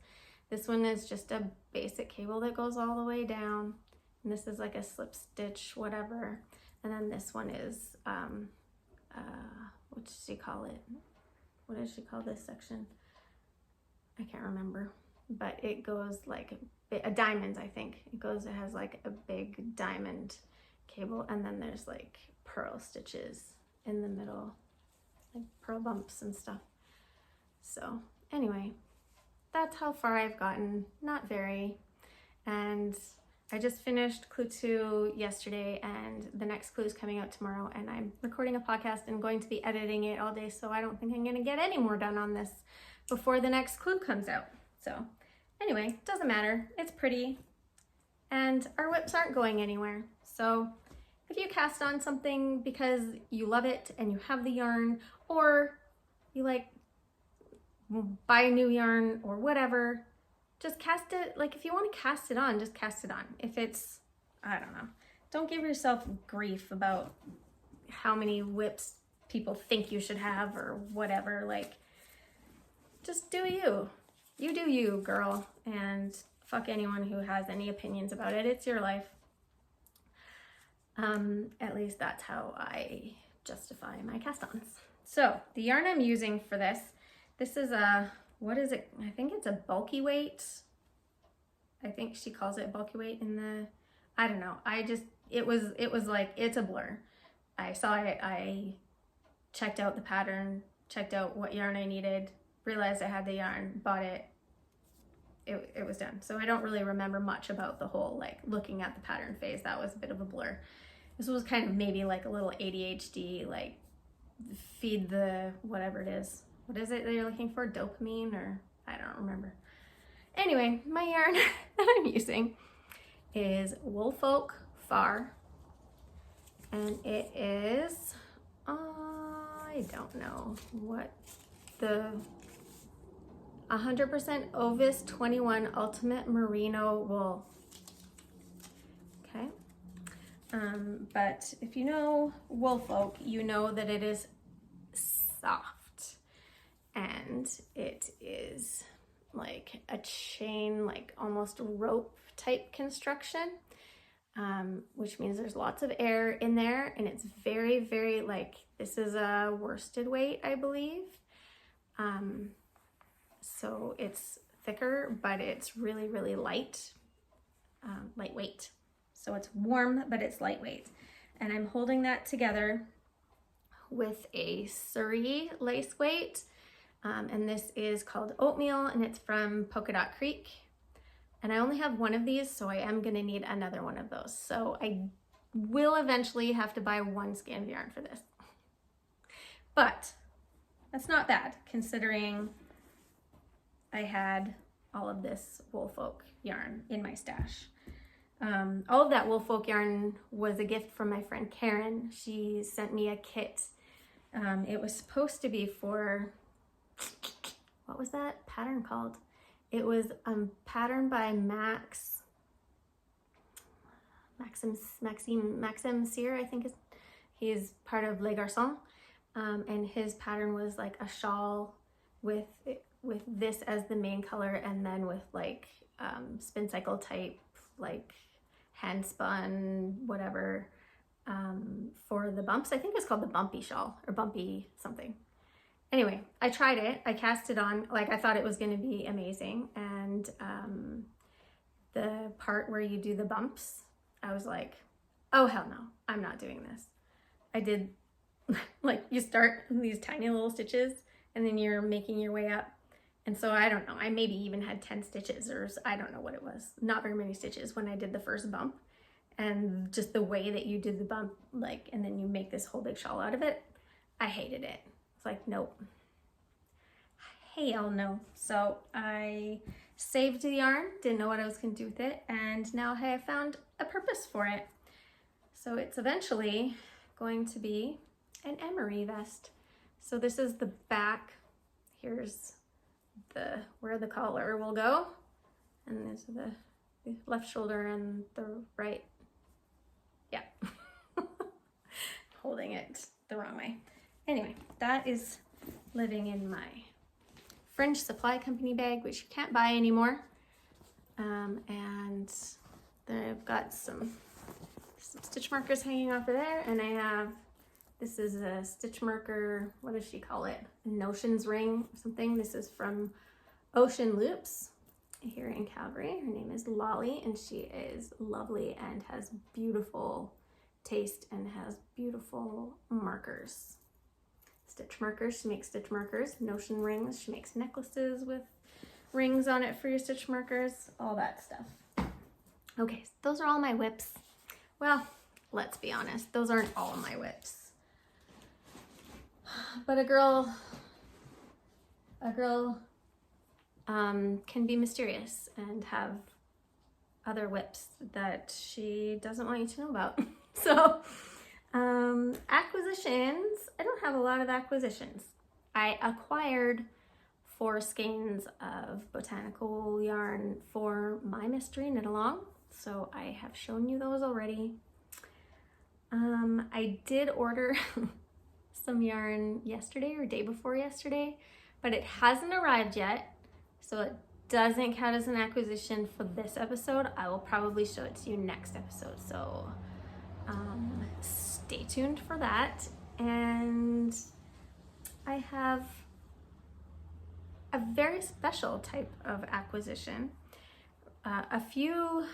This one is just a basic cable that goes all the way down. And this is like a slip stitch, whatever. And then this one is, what does she call it? What does she call this section? I can't remember, but it goes like a diamond, I think. It has like a big diamond cable, and then there's like pearl stitches in the middle, like pearl bumps and stuff. So anyway, that's how far I've gotten, not very. And I just finished clue 2 yesterday, and the next clue is coming out tomorrow, and I'm recording a podcast and going to be editing it all day, so I don't think I'm gonna get any more done on this before the next clue comes out. So anyway, doesn't matter, it's pretty, and our whips aren't going anywhere. So if you cast on something because you love it and you have the yarn, or you like buy new yarn or whatever, just cast it. Like, if you want to cast it on, just cast it on. If it's, I don't know, don't give yourself grief about how many whips people think you should have or whatever. Like, just do you. You do you, girl, and fuck anyone who has any opinions about it. It's your life. At least that's how I justify my cast-ons. So the yarn I'm using for this is a, what is it? I think it's a bulky weight. I think she calls it bulky weight in the, I don't know. It was like, it's a blur. I saw it, I checked out the pattern, checked out what yarn I needed, realized I had the yarn, bought it. It was done. So I don't really remember much about the whole, like, looking at the pattern phase. That was a bit of a blur. This was kind of maybe like a little ADHD, like, feed the, whatever it is. What is it that you're looking for? Dopamine, or I don't remember. Anyway, my yarn that I'm using is Woolfolk Far, and it is, I don't know what the 100% Ovis 21 Ultimate Merino Wool. Okay. But if you know Woolfolk, you know that it is soft, and it is like a chain, like almost rope type construction, which means there's lots of air in there, and it's very, very, like, this is a worsted weight, I believe. So it's thicker, but it's really, really light, lightweight. So it's warm, but it's lightweight. And I'm holding that together with a Surrey lace weight. And this is called Oatmeal, and it's from Polka Dot Creek. And I only have one of these, so I am gonna need another one of those. So I will eventually have to buy one skein of yarn for this. But that's not bad, considering I had all of this Woolfolk yarn in my stash. All of that Woolfolk yarn was a gift from my friend Karen. She sent me a kit. It was supposed to be for, what was that pattern called? It was a pattern by Maxime Cyr, I think he's part of Les Garçons. And his pattern was like a shawl with this as the main color, and then with like spin cycle type, like hand spun, whatever, for the bumps. I think it's called the bumpy shawl, or bumpy something. Anyway, I tried it, I cast it on, like, I thought it was gonna be amazing. And the part where you do the bumps, I was like, oh hell no, I'm not doing this. I did, like, you start these tiny little stitches and then you're making your way up. And so I don't know, I maybe even had 10 stitches, or I don't know what it was. Not very many stitches when I did the first bump. And just the way that you did the bump, like, and then you make this whole big shawl out of it, I hated it. It's like, nope. I MKAL no. So I saved the yarn, didn't know what I was going to do with it, and now I have found a purpose for it. So it's eventually going to be an Emory vest. So this is the back. Here's where the collar will go, and this is the left shoulder and the right. Yeah, holding it the wrong way. Anyway, that is living in my Fringe Supply Company bag, which you can't buy anymore. And I've got some stitch markers hanging off of there, and I have, this is a stitch marker, what does she call it? Notions ring or something. This is from Ocean Loops here in Calgary. Her name is Lolly, and she is lovely and has beautiful taste and has beautiful markers. Stitch markers, she makes stitch markers. Notion rings, she makes necklaces with rings on it for your stitch markers, all that stuff. Okay, so those are all my whips. Well, let's be honest, those aren't all my whips. But a girl can be mysterious and have other whips that she doesn't want you to know about. So, acquisitions, I don't have a lot of acquisitions. I acquired 4 skeins of botanical yarn for my mystery knit along, so I have shown you those already. I did order some yarn yesterday or day before yesterday, but it hasn't arrived yet, so it doesn't count as an acquisition for this episode. I will probably show it to you next episode, so stay tuned for that. And I have a very special type of acquisition. A few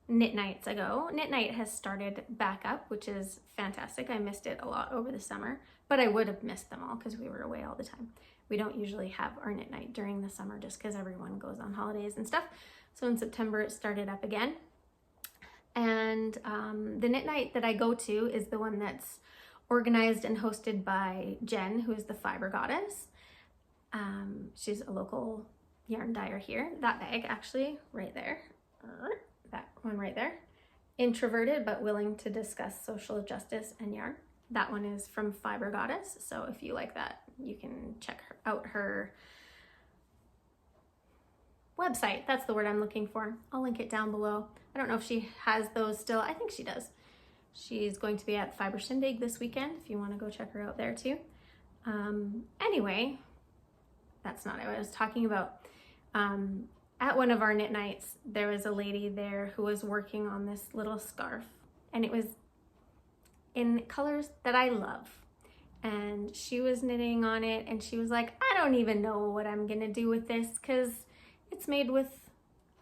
knit nights ago, knit night has started back up, which is fantastic. I missed it a lot over the summer, but I would have missed them all because we were away all the time. We don't usually have our knit night during the summer just because everyone goes on holidays and stuff. So in September it started up again. And the knit night that I go to is the one that's organized and hosted by Jen, who is the fiber goddess. She's a local yarn dyer here. That bag actually right there, that one right there, introverted but willing to discuss social justice and yarn. That one is from Fiber Goddess, so if you like that, you can check out her website. That's the word I'm looking for. I'll link it down below. I don't know if she has those still. I think she does. She's going to be at Fiber Shindig this weekend if you want to go check her out there too. Anyway, that's not what I was talking about. At one of our knit nights, there was a lady there who was working on this little scarf, and it was in colors that I love. And she was knitting on it, and she was like, I don't even know what I'm gonna do with this because it's made with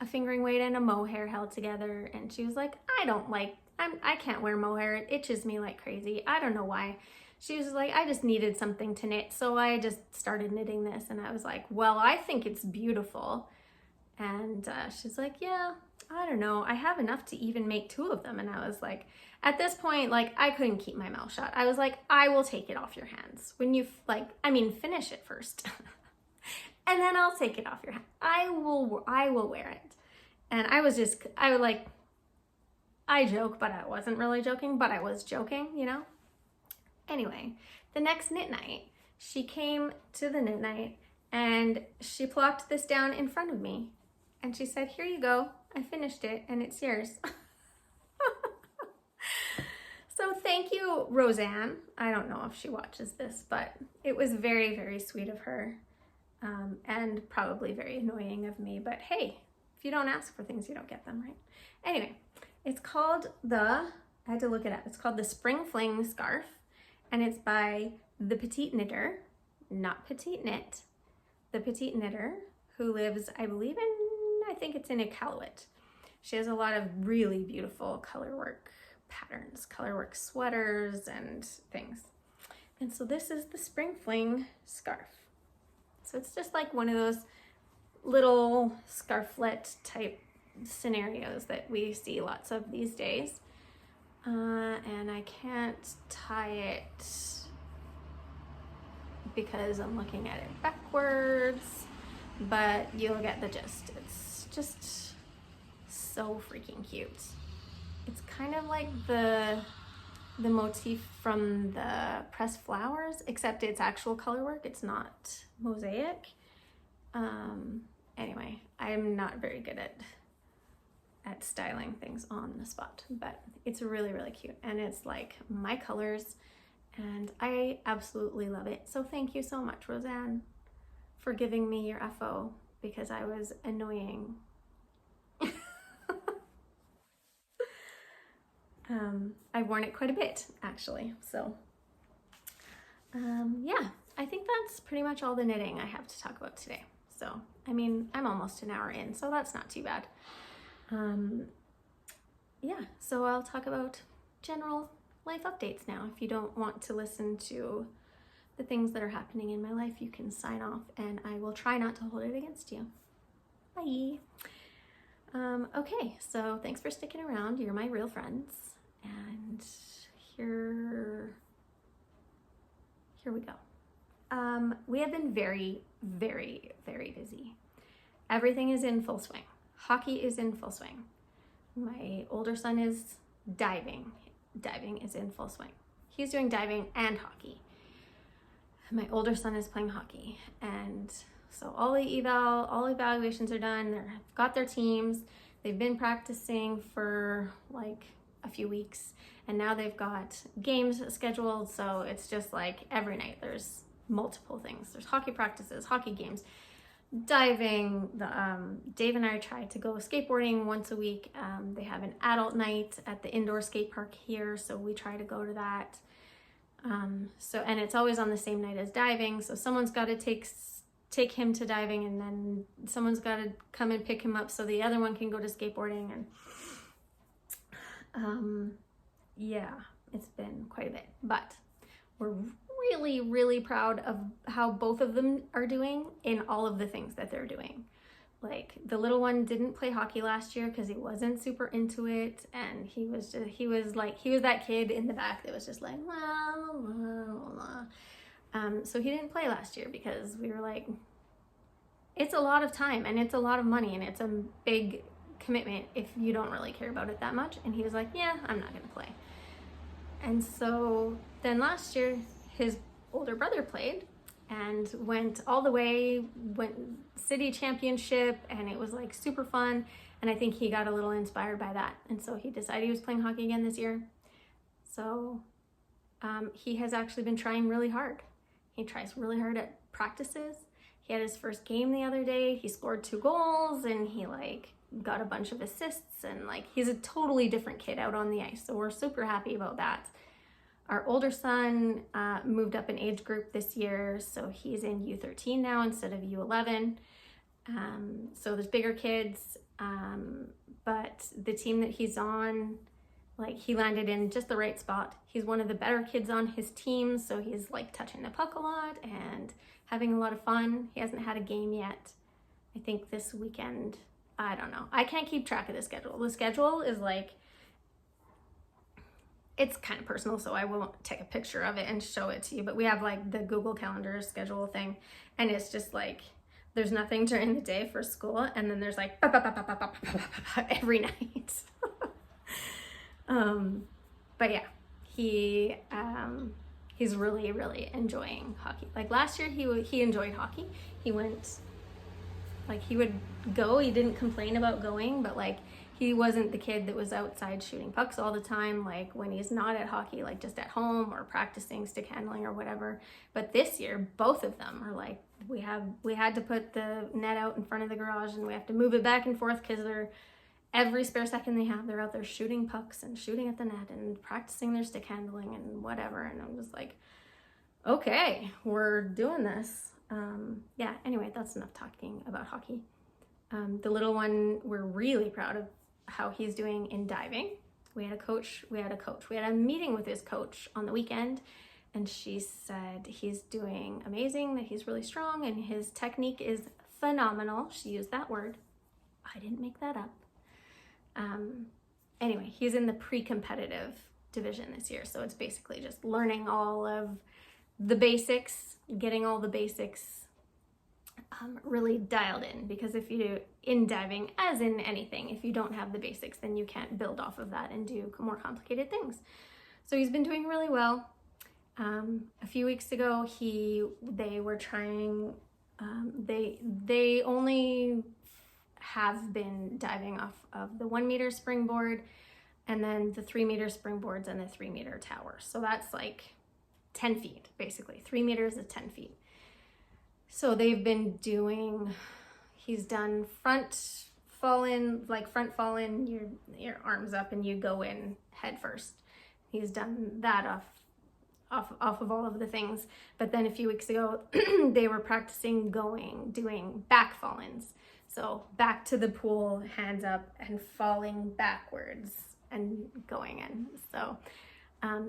a fingering weight and a mohair held together. And she was like, I can't wear mohair. It itches me like crazy. I don't know why. She was like, I just needed something to knit, so I just started knitting this. And I was like, well, I think it's beautiful. And she's like, yeah, I don't know. I have enough to even make 2 of them. And I was like, at this point, like, I couldn't keep my mouth shut. I was like, I will take it off your hands. When you, finish it first. And then I'll take it off your hand. I will wear it. And I joke, but I wasn't really joking, but I was joking, you know? Anyway, the next knit night, she came to the knit night and she plopped this down in front of me. And she said, here you go. I finished it and it's yours. So thank you, Roseanne. I don't know if she watches this, but it was very, very sweet of her. And probably very annoying of me, but hey, if you don't ask for things, you don't get them, right? Anyway, it's called I had to look it up. It's called the Spring Fling Scarf, and it's by the Petite Knitter, not Petite Knit, the Petite Knitter, who lives, I think it's in Iqaluit. She has a lot of really beautiful colorwork patterns, colorwork sweaters and things. And so this is the Spring Fling Scarf. So it's just like one of those little scarflet type scenarios that we see lots of these days. And I can't tie it because I'm looking at it backwards, but you'll get the gist. It's just so freaking cute. It's kind of like the motif from the pressed flowers, except it's actual color work. It's not mosaic. Anyway, I'm not very good at styling things on the spot, but it's really, really cute. And it's like my colors and I absolutely love it. So thank you so much, Roseanne, for giving me your FO because I was annoying. I've worn it quite a bit actually. So yeah, I think that's pretty much all the knitting I have to talk about today. So, I mean, I'm almost an hour in, so that's not too bad. Yeah, so I'll talk about general life updates now. If you don't want to listen to the things that are happening in my life, you can sign off and I will try not to hold it against you. Bye. Okay, so thanks for sticking around. You're my real friends. And here we go. We have been very, very, very busy. Everything is in full swing. Hockey is in full swing. My older son is diving. Diving is in full swing. He's doing diving and hockey. My older son is playing hockey. And so all evaluations are done. They've got their teams. They've been practicing for like a few weeks. And now they've got games scheduled. So it's just like every night there's multiple things. There's hockey practices, hockey games, diving. Dave and I try to go skateboarding once a week. They have an adult night at the indoor skate park here, so we try to go to that. And it's always on the same night as diving, so someone's got to take him to diving, and then someone's got to come and pick him up so the other one can go to skateboarding. And yeah, it's been quite a bit, but we're really, really proud of how both of them are doing in all of the things that they're doing. Like the little one didn't play hockey last year because he wasn't super into it, and he was that kid in the back that was just like la, la, la, la. So he didn't play last year because we were like, it's a lot of time and it's a lot of money and it's a big commitment if you don't really care about it that much. And he was like, yeah, I'm not gonna play. And so then last year his older brother played and went all the way, went city championship, and it was like super fun. And I think he got a little inspired by that. And so he decided he was playing hockey again this year. So he has actually been trying really hard. He tries really hard at practices. He had his first game the other day. He scored 2 goals and he like got a bunch of assists, and like he's a totally different kid out on the ice. So we're super happy about that. Our older son moved up an age group this year, so he's in U13 now instead of U11. So there's bigger kids, but the team that he's on, like he landed in just the right spot. He's one of the better kids on his team, so he's like touching the puck a lot and having a lot of fun. He hasn't had a game yet. I think this weekend, I don't know. I can't keep track of the schedule. The schedule is like, it's kind of personal, so I won't take a picture of it and show it to you, but we have like the Google Calendar schedule thing, and it's just like, there's nothing during the day for school, and then there's like every night. But yeah, he's really, really enjoying hockey. Like last year, he enjoyed hockey. He went, like he would go, he didn't complain about going, but like he wasn't the kid that was outside shooting pucks all the time, like when he's not at hockey, like just at home or practicing stick handling or whatever. But this year, both of them are like, we had to put the net out in front of the garage and we have to move it back and forth because every spare second they have, they're out there shooting pucks and shooting at the net and practicing their stick handling and whatever. And I'm just like, okay, we're doing this. Yeah, anyway, that's enough talking about hockey. The little one, we're really proud of how he's doing in diving. We had a meeting with his coach on the weekend, and she said he's doing amazing, that he's really strong, and his technique is phenomenal. She used that word. I didn't make that up. Anyway, he's in the pre-competitive division this year, so it's basically just learning all of the basics, getting all the basics really dialed in, because if you, in diving, as in anything, if you don't have the basics, then you can't build off of that and do more complicated things. So he's been doing really well. A few weeks ago, they were trying, they only have been diving off of the 1 meter springboard, and then the 3 meter springboards and the 3 meter tower. So that's like 10 feet, basically. 3 meters is 10 feet. So they've been doing, he's done front fall in, your arms up and you go in head first. He's done that off of all of the things. But then a few weeks ago, they were practicing doing back fall-ins. So back to the pool, hands up, and falling backwards and going in. So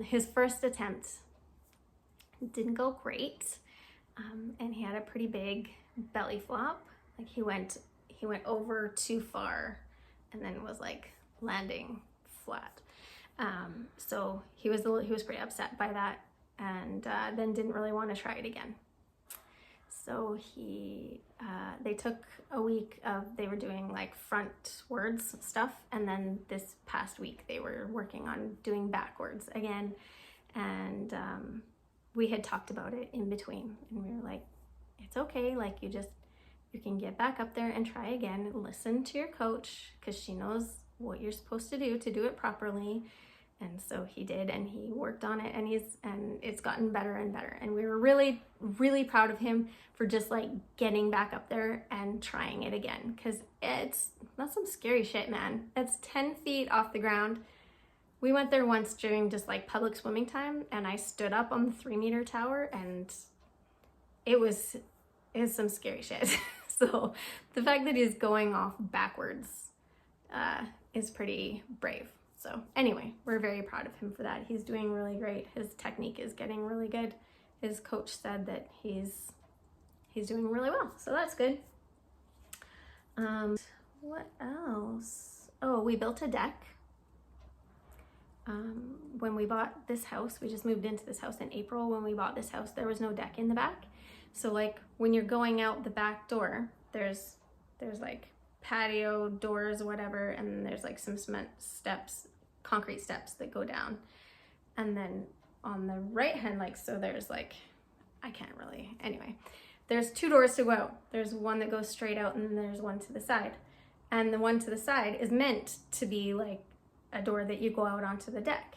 his first attempt didn't go great. And he had a pretty big belly flop. Like he went over too far and then was like landing flat. So he was pretty upset by that, and then didn't really want to try it again. So they took a week they were doing like frontwards stuff, and then this past week they were working on doing backwards again. And we had talked about it in between, and we were like, it's okay, like you can get back up there and try again, and listen to your coach, because she knows what you're supposed to do it properly. And so he did, and he worked on it, and it's gotten better and better. And we were really, really proud of him for just like getting back up there and trying it again, because that's some scary shit, man. It's 10 feet off the ground. We went there once during just like public swimming time, and I stood up on the 3 meter tower, and it was some scary shit. So the fact that he's going off backwards is pretty brave. So anyway, we're very proud of him for that. He's doing really great. His technique is getting really good. His coach said that he's doing really well, so that's good. What else? Oh, we built a deck. When we bought this house, we just moved into this house in April. When we bought this house, there was no deck in the back. So like when you're going out the back door, there's like patio doors or whatever, and there's like some concrete steps that go down. And then on the right hand, like, so there's like, I can't really, anyway, there's 2 doors to go out. There's one that goes straight out, and then there's one to the side. And the one to the side is meant to be like a door that you go out onto the deck.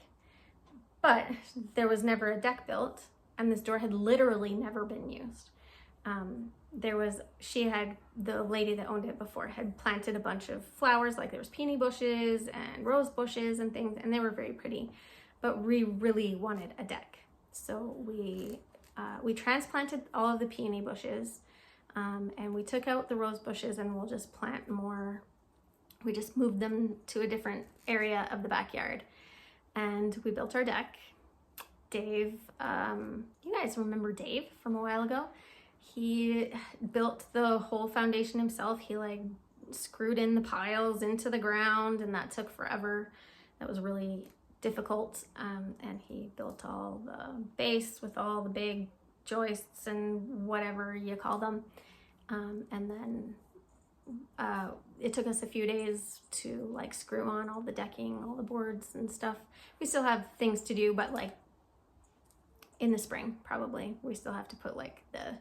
But there was never a deck built, and this door had literally never been used. The lady that owned it before had planted a bunch of flowers, like there was peony bushes and rose bushes and things, and they were very pretty, but we really wanted a deck. So we transplanted all of the peony bushes, and we took out the rose bushes, and we'll just plant more. We just moved them to a different area of the backyard, and we built our deck. Dave, you guys remember Dave from a while ago? He built the whole foundation himself. He like screwed in the piles into the ground, and that took forever. That was really difficult. And he built all the base with all the big joists and whatever you call them. And then it took us a few days to like screw on all the decking, all the boards and stuff. We still have things to do, but like in the spring, probably, we still have to put like the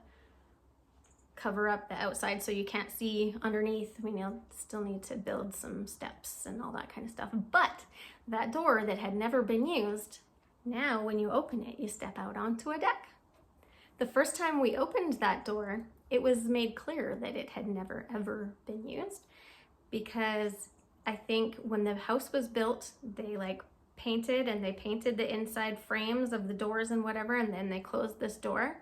cover up the outside so you can't see underneath. We still need to build some steps and all that kind of stuff. But that door that had never been used, now when you open it, you step out onto a deck. The first time we opened that door, it was made clear that it had never ever been used, because I think when the house was built, they like painted the inside frames of the doors and whatever, and then they closed this door.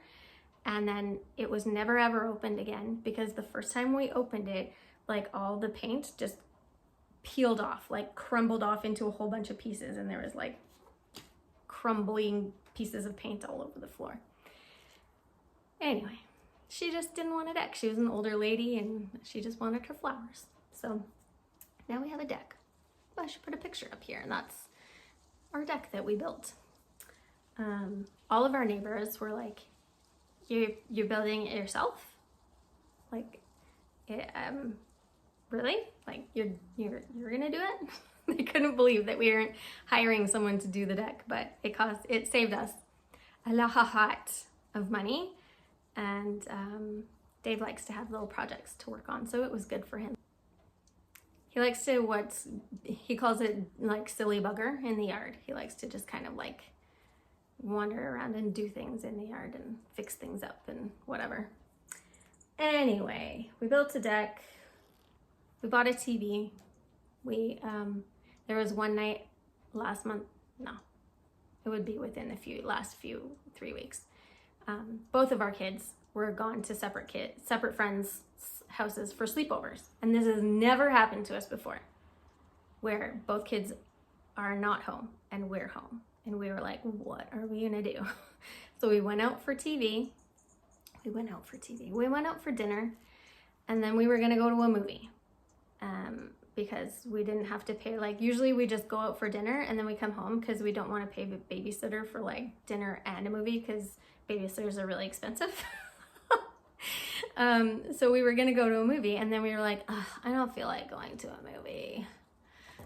And then it was never ever opened again, because the first time we opened it, like all the paint just peeled off, like crumbled off into a whole bunch of pieces, and there was like crumbling pieces of paint all over the floor. Anyway, she just didn't want a deck. She was an older lady, and she just wanted her flowers. So now we have a deck. Well, I should put a picture up here, and that's our deck that we built. all of our neighbors were like, you're building it yourself? Like, really? Like, you're gonna do it? They couldn't believe that we weren't hiring someone to do the deck, but it saved us a lot of money. And Dave likes to have little projects to work on, so it was good for him. He likes to, he calls it like silly bugger in the yard. He likes to just kind of like wander around and do things in the yard and fix things up and whatever. Anyway, we built a deck. We bought a TV. There was one night last month, no, it would be within the last 3 weeks. Both of our kids were gone to separate friends' houses for sleepovers. And this has never happened to us before, where both kids are not home and we're home. And we were like, what are we gonna do? So we went out for TV. We went out for dinner. And then we were gonna go to a movie. Because we didn't have to pay, like, usually we just go out for dinner and then we come home because we don't want to pay the babysitter for like dinner and a movie because babysitters are really expensive. So we were gonna go to a movie and then we were like, I don't feel like going to a movie.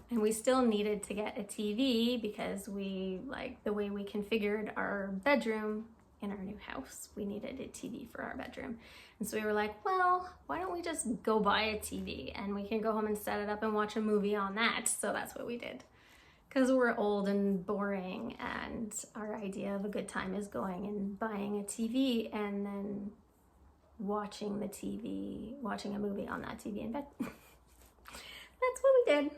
And we still needed to get a TV because we, like, the way we configured our bedroom in our new house, we needed a TV for our bedroom. And so we were like, well, why don't we just go buy a TV and we can go home and set it up and watch a movie on that. So that's what we did. Because we're old and boring, and our idea of a good time is going and buying a TV and then watching a movie on that TV in bed. That's what we did.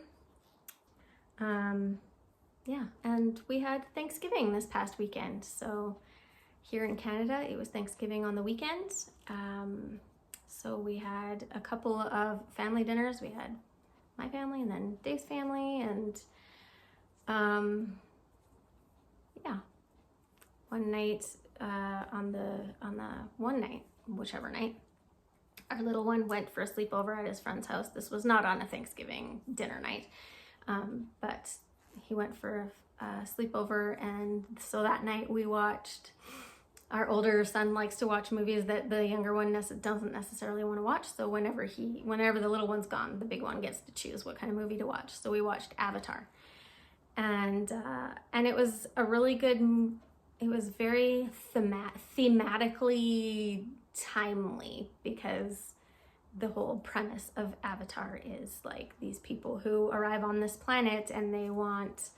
Yeah, and we had Thanksgiving this past weekend. So here in Canada, it was Thanksgiving on the weekend. So we had a couple of family dinners. We had my family and then Dave's family, and yeah, one night, whichever night, our little one went for a sleepover at his friend's house. This was not on a Thanksgiving dinner night, but he went for a sleepover, and so that night we watched. Our older son likes to watch movies that the younger one doesn't necessarily want to watch. So whenever the little one's gone, the big one gets to choose what kind of movie to watch. So we watched Avatar, and it was a really good. It was very thematically timely, because the whole premise of Avatar is like these people who arrive on this planet and they want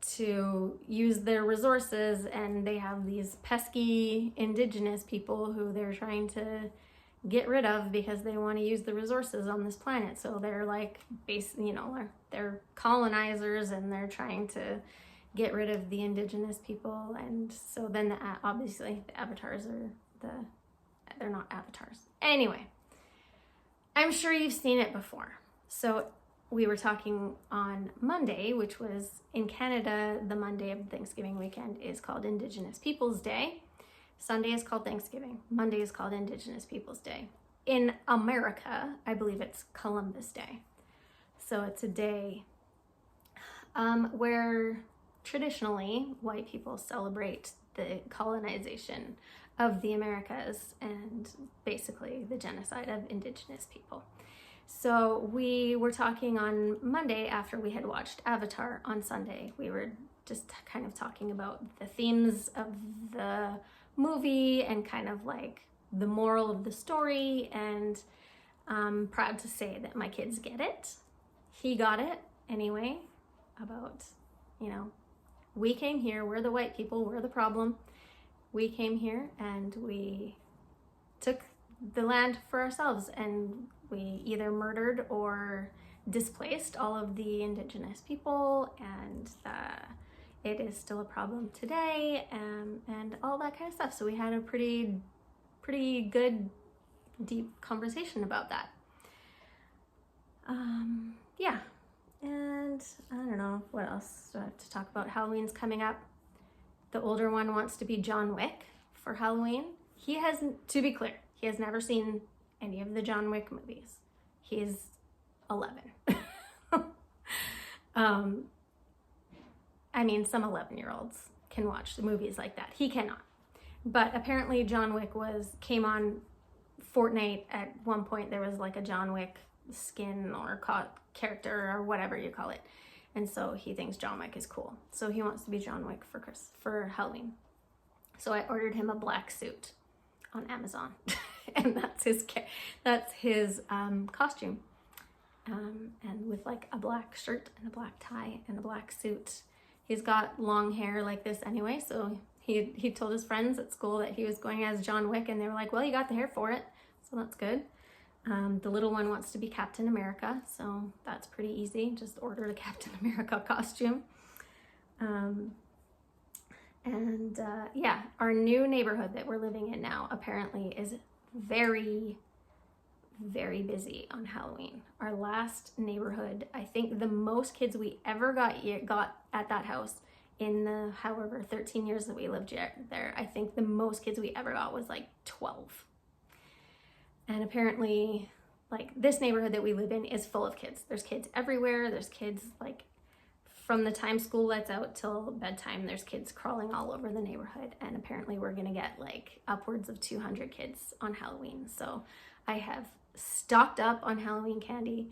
to use their resources, and they have these pesky indigenous people who they're trying to get rid of because they want to use the resources on this planet. So they're like they're colonizers, and they're trying to get rid of the indigenous people. And so then obviously the avatars they're not avatars. Anyway, I'm sure you've seen it before. So we were talking on Monday, which was in Canada, the Monday of Thanksgiving weekend is called Indigenous Peoples Day. Sunday is called Thanksgiving. Monday is called Indigenous Peoples Day. In America, I believe it's Columbus Day. So it's a day where traditionally white people celebrate the colonization of the Americas and basically the genocide of indigenous people. So we were talking on Monday after we had watched Avatar on Sunday. We were just kind of talking about the themes of the movie and kind of like the moral of the story. And I'm proud to say that my kids get it. He got it anyway, about, we came here, we're the white people, we're the problem. We came here and we took the land for ourselves, and we either murdered or displaced all of the indigenous people, and it is still a problem today, and all that kind of stuff. So we had a pretty good, deep conversation about that. Yeah, and I don't know what else to talk about. Halloween's coming up. The older one wants to be John Wick for Halloween. He hasn't, to be clear, he has never seen any of the John Wick movies. He's 11. I mean, some 11-year-olds can watch the movies like that. He cannot. But apparently John Wick came on Fortnite at one point. There was like a John Wick skin or character or whatever you call it. And so he thinks John Wick is cool. So he wants to be John Wick for Halloween. So I ordered him a black suit on Amazon. And that's his costume. And with like a black shirt and a black tie and a black suit. He's got long hair like this anyway, so he told his friends at school that he was going as John Wick, and they were like, well, you got the hair for it, so that's good. The little one wants to be Captain America, so that's pretty easy. Just order the Captain America costume. Yeah, our new neighborhood that we're living in now apparently is very, very busy on Halloween. Our last neighborhood, I think the most kids we ever got at that house in the however 13 years that we lived there, I think the most kids we ever got was like 12. And apparently, like, this neighborhood that we live in is full of kids. There's kids everywhere. There's kids, like, from the time school lets out till bedtime, there's kids crawling all over the neighborhood. And apparently we're gonna get like upwards of 200 kids on Halloween. So I have stocked up on Halloween candy,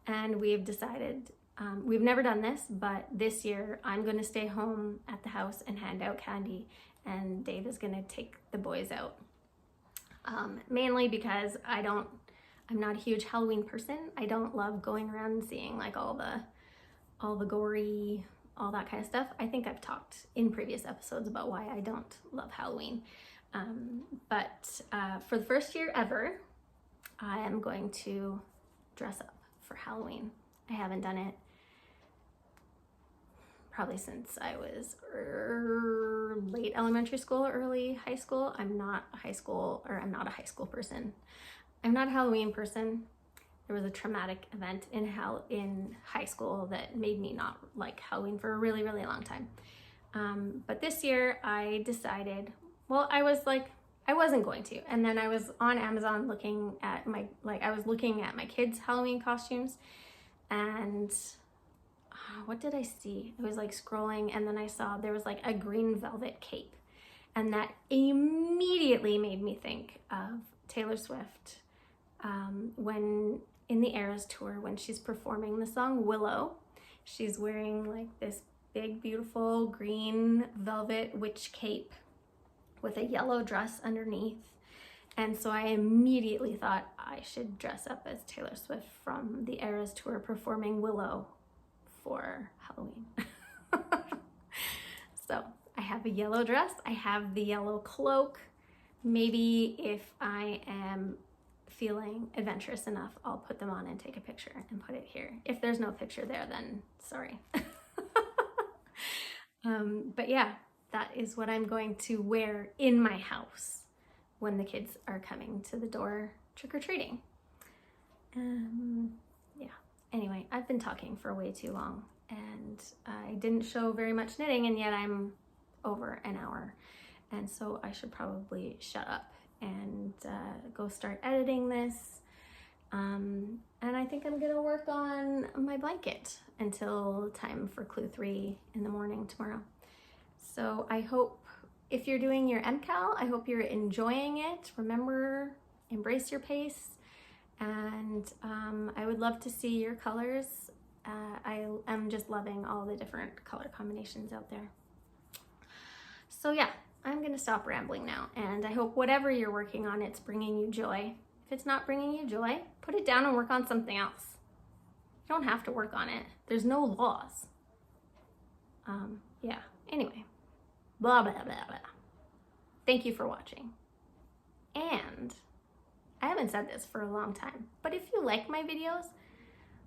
and we've decided, we've never done this, but this year I'm gonna stay home at the house and hand out candy, and Dave is gonna take the boys out. Mainly because I'm not a huge Halloween person. I don't love going around and seeing like all the gory, all that kind of stuff. I think I've talked in previous episodes about why I don't love Halloween. But for the first year ever, I am going to dress up for Halloween. I haven't done it probably since I was late elementary school, early high school. I'm not a high school person. I'm not a Halloween person. There was a traumatic event in high school that made me not like Halloween for a really, really long time. But this year I decided, well, I wasn't going to. And then I was on Amazon looking at my kids' Halloween costumes, and what did I see? I was like scrolling, and then I saw there was like a green velvet cape, and that immediately made me think of Taylor Swift when in the Eras tour, when she's performing the song Willow. She's wearing like this big, beautiful green velvet witch cape with a yellow dress underneath. And so I immediately thought I should dress up as Taylor Swift from the Eras tour performing Willow for Halloween. So I have a yellow dress, I have the yellow cloak. Maybe if I am feeling adventurous enough, I'll put them on and take a picture and put it here. If there's no picture there, then sorry. But yeah, that is what I'm going to wear in my house when the kids are coming to the door trick-or-treating. Yeah, anyway, I've been talking for way too long, and I didn't show very much knitting, and yet I'm over an hour. And so I should probably shut up and go start editing this. And I think I'm gonna work on my blanket until time for clue 3 in the morning tomorrow. So I hope, if you're doing your MKAL, I hope you're enjoying it. Remember, embrace your pace. And I would love to see your colors. I am just loving all the different color combinations out there. So yeah, I'm gonna stop rambling now, and I hope whatever you're working on, it's bringing you joy. If it's not bringing you joy, put it down and work on something else. You don't have to work on it. There's no laws. Yeah, anyway, blah, blah, blah, blah. Thank you for watching. And I haven't said this for a long time, but if you like my videos,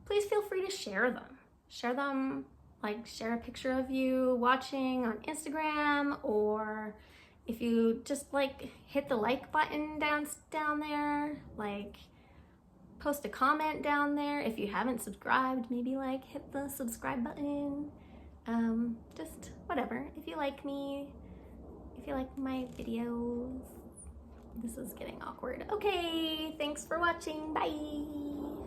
please feel free to share them. Share them, like share a picture of you watching on Instagram, or if you just like hit the like button down there, like post a comment down there. If you haven't subscribed, maybe like hit the subscribe button. Just whatever. If you like me, if you like my videos. This is getting awkward. Okay, thanks for watching. Bye.